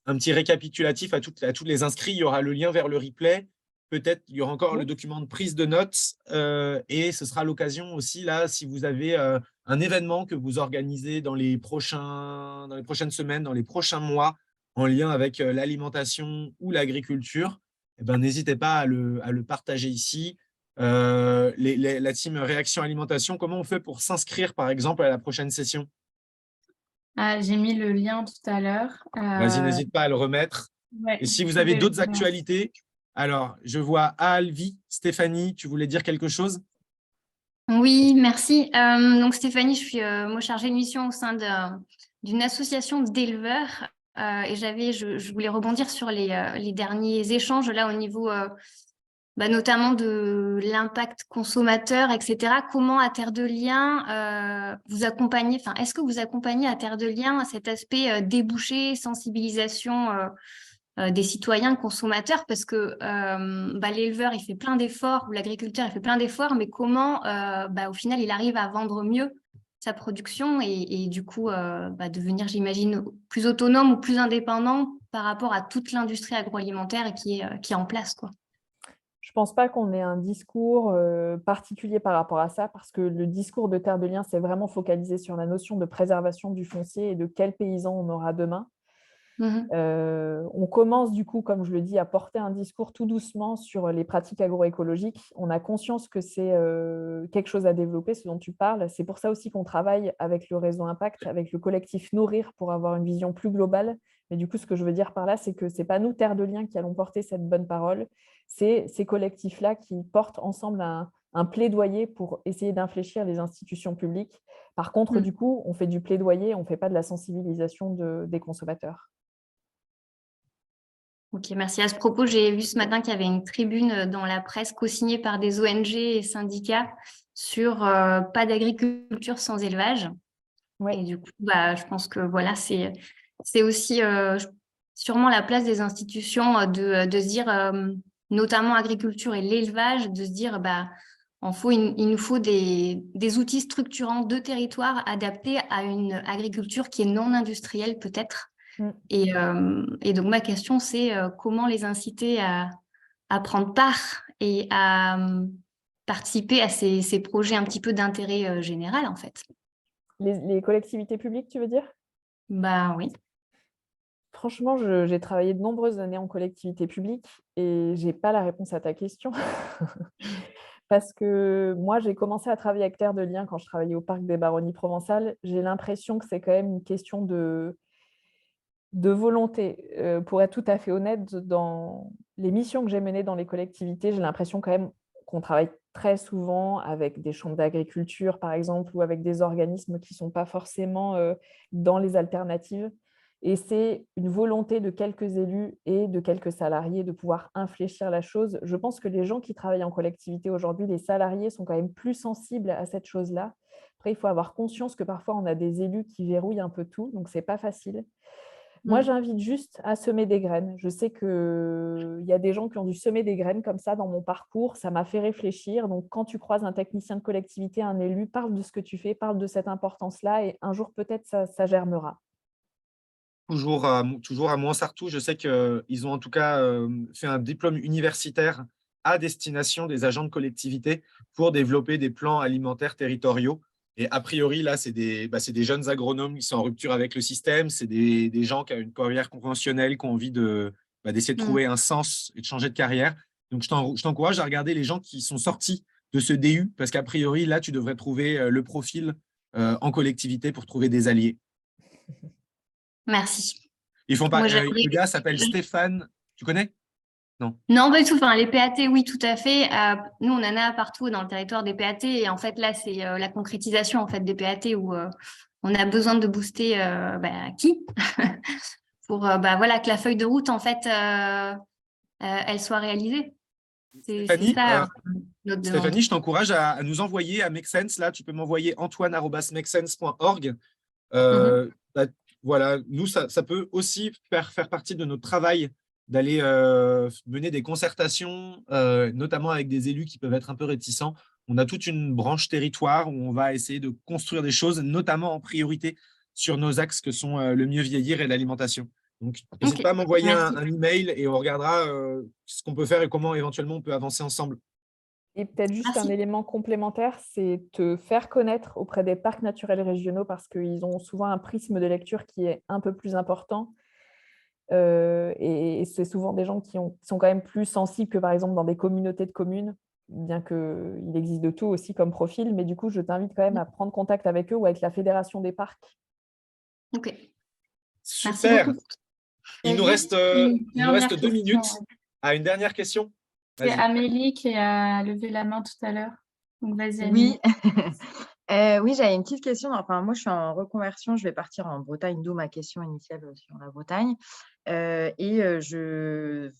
un petit récapitulatif à tous les inscrits. Il y aura le lien vers le replay. Peut-être il y aura encore le document de prise de notes et ce sera l'occasion aussi, là, si vous avez un événement que vous organisez dans les prochaines semaines, dans les prochains mois, en lien avec l'alimentation ou l'agriculture, eh ben, n'hésitez pas à le partager ici. La team Réaction Alimentation, comment on fait pour s'inscrire, par exemple, à la prochaine session? J'ai mis le lien tout à l'heure. Vas-y, n'hésite pas à le remettre. Ouais, Et si vous je avez vais d'autres le faire. actualités, alors, je vois Alvi, Stéphanie, tu voulais dire quelque chose? Oui, merci. Donc Stéphanie, je suis moi chargée de mission au sein d'une association d'éleveurs et je voulais rebondir sur les derniers échanges là au niveau notamment de l'impact consommateur, etc. Comment à Terre de Liens vous accompagnez, enfin est-ce que vous accompagnez à Terre de Liens cet aspect débouché, sensibilisation des citoyens consommateurs parce que l'éleveur il fait plein d'efforts ou l'agriculteur il fait plein d'efforts mais comment au final il arrive à vendre mieux sa production et du coup devenir j'imagine plus autonome ou plus indépendant par rapport à toute l'industrie agroalimentaire qui est en place quoi. Je ne pense pas qu'on ait un discours particulier par rapport à ça, parce que le discours de Terre de Liens, c'est vraiment focalisé sur la notion de préservation du foncier et de quel paysan on aura demain. On commence du coup, comme je le dis, à porter un discours tout doucement sur les pratiques agroécologiques. On a conscience que c'est quelque chose à développer, ce dont tu parles. C'est pour ça aussi qu'on travaille avec le réseau Impact, avec le collectif Nourrir, pour avoir une vision plus globale. Mais du coup, ce que je veux dire par là, c'est que ce n'est pas nous, Terre de Liens, qui allons porter cette bonne parole. C'est ces collectifs-là qui portent ensemble un plaidoyer pour essayer d'infléchir les institutions publiques. Par contre, du coup, on fait du plaidoyer, on ne fait pas de la sensibilisation des consommateurs. Ok, merci. À ce propos, j'ai vu ce matin qu'il y avait une tribune dans la presse co-signée par des ONG et syndicats sur pas d'agriculture sans élevage. Ouais. Et du coup, je pense que voilà, c'est aussi sûrement la place des institutions de se dire, notamment agriculture et l'élevage, de se dire il nous faut des outils structurants de territoire adaptés à une agriculture qui est non industrielle peut-être. Et donc, ma question, c'est comment les inciter à prendre part et à participer à ces projets un petit peu d'intérêt général, en fait. Les collectivités publiques, tu veux dire? Oui. Franchement, j'ai travaillé de nombreuses années en collectivité publique et je n'ai pas la réponse à ta question. Parce que moi, j'ai commencé à travailler avec Terre de Liens quand je travaillais au Parc des Baronnies provençales. J'ai l'impression que c'est quand même une question de volonté. Pour être tout à fait honnête, dans les missions que j'ai menées dans les collectivités, j'ai l'impression quand même qu'on travaille très souvent avec des chambres d'agriculture, par exemple, ou avec des organismes qui ne sont pas forcément dans les alternatives. Et c'est une volonté de quelques élus et de quelques salariés de pouvoir infléchir la chose. Je pense que les gens qui travaillent en collectivité aujourd'hui, les salariés, sont quand même plus sensibles à cette chose-là. Après, il faut avoir conscience que parfois, on a des élus qui verrouillent un peu tout, donc ce n'est pas facile. Moi, j'invite juste à semer des graines. Je sais qu'il y a des gens qui ont dû semer des graines comme ça dans mon parcours. Ça m'a fait réfléchir. Donc, quand tu croises un technicien de collectivité, un élu, parle de ce que tu fais, parle de cette importance-là et un jour, peut-être, ça germera. Toujours à Montsartou, je sais qu'ils ont en tout cas fait un diplôme universitaire à destination des agents de collectivité pour développer des plans alimentaires territoriaux. Et a priori, là, c'est des jeunes agronomes qui sont en rupture avec le système. C'est des gens qui ont une carrière conventionnelle, qui ont envie d'essayer de trouver un sens et de changer de carrière. Donc, je t'encourage à regarder les gens qui sont sortis de ce DU, parce qu'a priori, là, tu devrais trouver le profil en collectivité pour trouver des alliés. Merci. Ils font pas. Le gars s'appelle Stéphane. Tu connais? Non. Non, pas du tout. Enfin, les PAT, oui, tout à fait. Nous, on en a partout dans le territoire des PAT. Et en fait, là, c'est la concrétisation en fait, des PAT où on a besoin de booster qui pour que la feuille de route, en fait, elle soit réalisée. C'est ça notre demande. Stéphanie, je t'encourage à nous envoyer à Make Sense. Là, tu peux m'envoyer antoine@makesense.org. Voilà, nous, ça peut aussi faire partie de notre travail d'aller mener des concertations, notamment avec des élus qui peuvent être un peu réticents. On a toute une branche territoire où on va essayer de construire des choses, notamment en priorité sur nos axes que sont le mieux vieillir et l'alimentation. Donc, n'hésite pas à m'envoyer merci. un email et on regardera ce qu'on peut faire et comment éventuellement on peut avancer ensemble. Et peut-être juste un Merci. élément complémentaire, c'est te faire connaître auprès des parcs naturels régionaux parce qu'ils ont souvent un prisme de lecture qui est un peu plus important. Et c'est souvent des gens qui sont quand même plus sensibles que par exemple dans des communautés de communes, bien qu'il existe de tout aussi comme profil. Mais du coup, je t'invite quand même à prendre contact avec eux ou avec la Fédération des parcs. Ok. Merci Super. beaucoup. Il Il nous y a reste, juste une il nous reste dernière 2 minutes. question. Ah, une dernière question? C'est Vas-y. Amélie qui a levé la main tout à l'heure. Donc, vas-y, Oui, Amélie. oui, j'avais une petite question. Enfin, moi, je suis en reconversion. Je vais partir en Bretagne, d'où ma question initiale sur la Bretagne. Je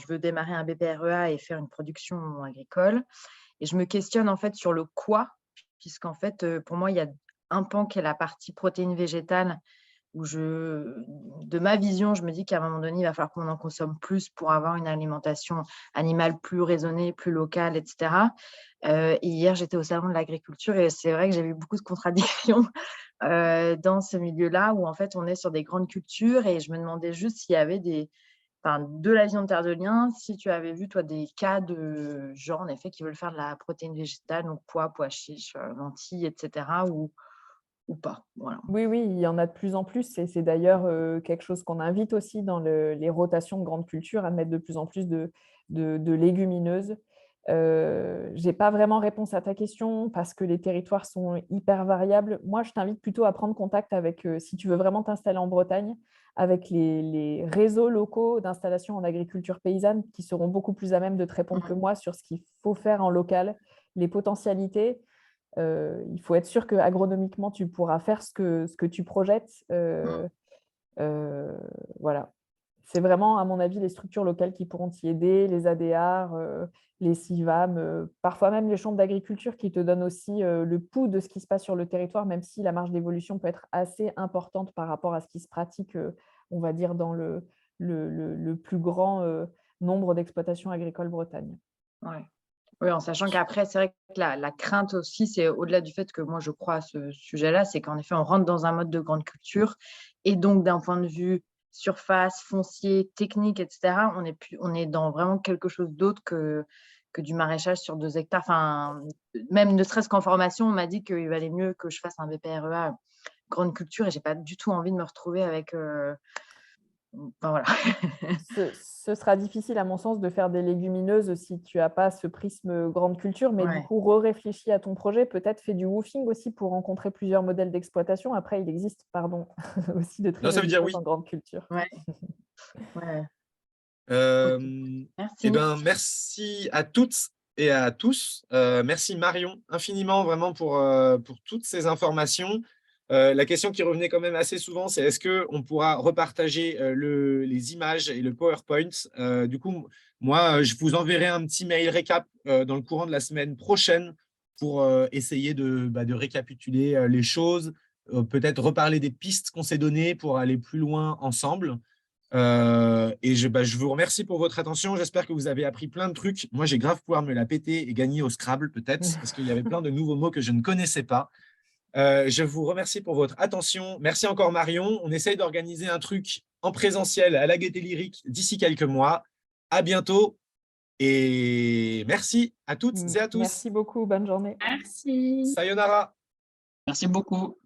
veux démarrer un BPREA et faire une production agricole. Et je me questionne en fait sur le quoi, puisqu'en fait, pour moi, il y a un pan qui est la partie protéines végétales, où de ma vision, je me dis qu'à un moment donné, il va falloir qu'on en consomme plus pour avoir une alimentation animale plus raisonnée, plus locale, etc. Et hier, j'étais au salon de l'agriculture et c'est vrai que j'ai vu beaucoup de contradictions dans ce milieu-là où en fait, on est sur des grandes cultures et je me demandais juste s'il y avait de la viande terre de liens, si tu avais vu, toi, des cas de gens, en effet, qui veulent faire de la protéine végétale, donc pois chiches, lentilles, etc., ou pas. Voilà. Oui, oui, il y en a de plus en plus. Et c'est d'ailleurs quelque chose qu'on invite aussi dans les rotations de grandes cultures à mettre de plus en plus de légumineuses. Je n'ai pas vraiment réponse à ta question parce que les territoires sont hyper variables. Moi, je t'invite plutôt à prendre contact avec, si tu veux vraiment t'installer en Bretagne, avec les réseaux locaux d'installation en agriculture paysanne qui seront beaucoup plus à même de te répondre que moi sur ce qu'il faut faire en local, les potentialités. Il faut être sûr qu'agronomiquement, tu pourras faire ce que tu projettes. Voilà. C'est vraiment, à mon avis, les structures locales qui pourront t'y aider, les ADR, les CIVAM, parfois même les chambres d'agriculture qui te donnent aussi le pouls de ce qui se passe sur le territoire, même si la marge d'évolution peut être assez importante par rapport à ce qui se pratique, on va dire, dans le plus grand nombre d'exploitations agricoles Bretagne. Ouais. Oui, en sachant qu'après, c'est vrai que la crainte aussi, c'est au-delà du fait que moi, je crois à ce sujet-là, c'est qu'en effet, on rentre dans un mode de grande culture. Et donc, d'un point de vue surface, foncier, technique, etc., on est dans vraiment quelque chose d'autre que du maraîchage sur 2 hectares. Enfin, même ne serait-ce qu'en formation, on m'a dit qu'il valait mieux que je fasse un BPREA grande culture et je n'ai pas du tout envie de me retrouver avec… Enfin, voilà. Ce sera difficile, à mon sens, de faire des légumineuses si tu n'as pas ce prisme grande culture, mais du Ouais. coup, réfléchis à ton projet, peut-être fais du woofing aussi pour rencontrer plusieurs modèles d'exploitation. Après, il existe, aussi de très Non, ça veut jolies dire choses oui. en grande culture. Ouais. Ouais. Eh Merci. ben, merci à toutes et à tous. Merci Marion infiniment vraiment pour toutes ces informations. La question qui revenait quand même assez souvent, c'est est-ce qu'on pourra repartager les images et le PowerPoint. Du coup, moi, je vous enverrai un petit mail récap dans le courant de la semaine prochaine pour essayer de récapituler les choses, peut-être reparler des pistes qu'on s'est données pour aller plus loin ensemble. Je vous remercie pour votre attention. J'espère que vous avez appris plein de trucs. Moi, j'ai grave pouvoir me la péter et gagner au Scrabble, peut-être, parce qu'il y avait plein de nouveaux mots que je ne connaissais pas. Je vous remercie pour votre attention. Merci encore, Marion. On essaye d'organiser un truc en présentiel à la Gaîté Lyrique d'ici quelques mois. À bientôt et merci à toutes et à tous. Merci beaucoup, bonne journée. Merci. Sayonara. Merci beaucoup.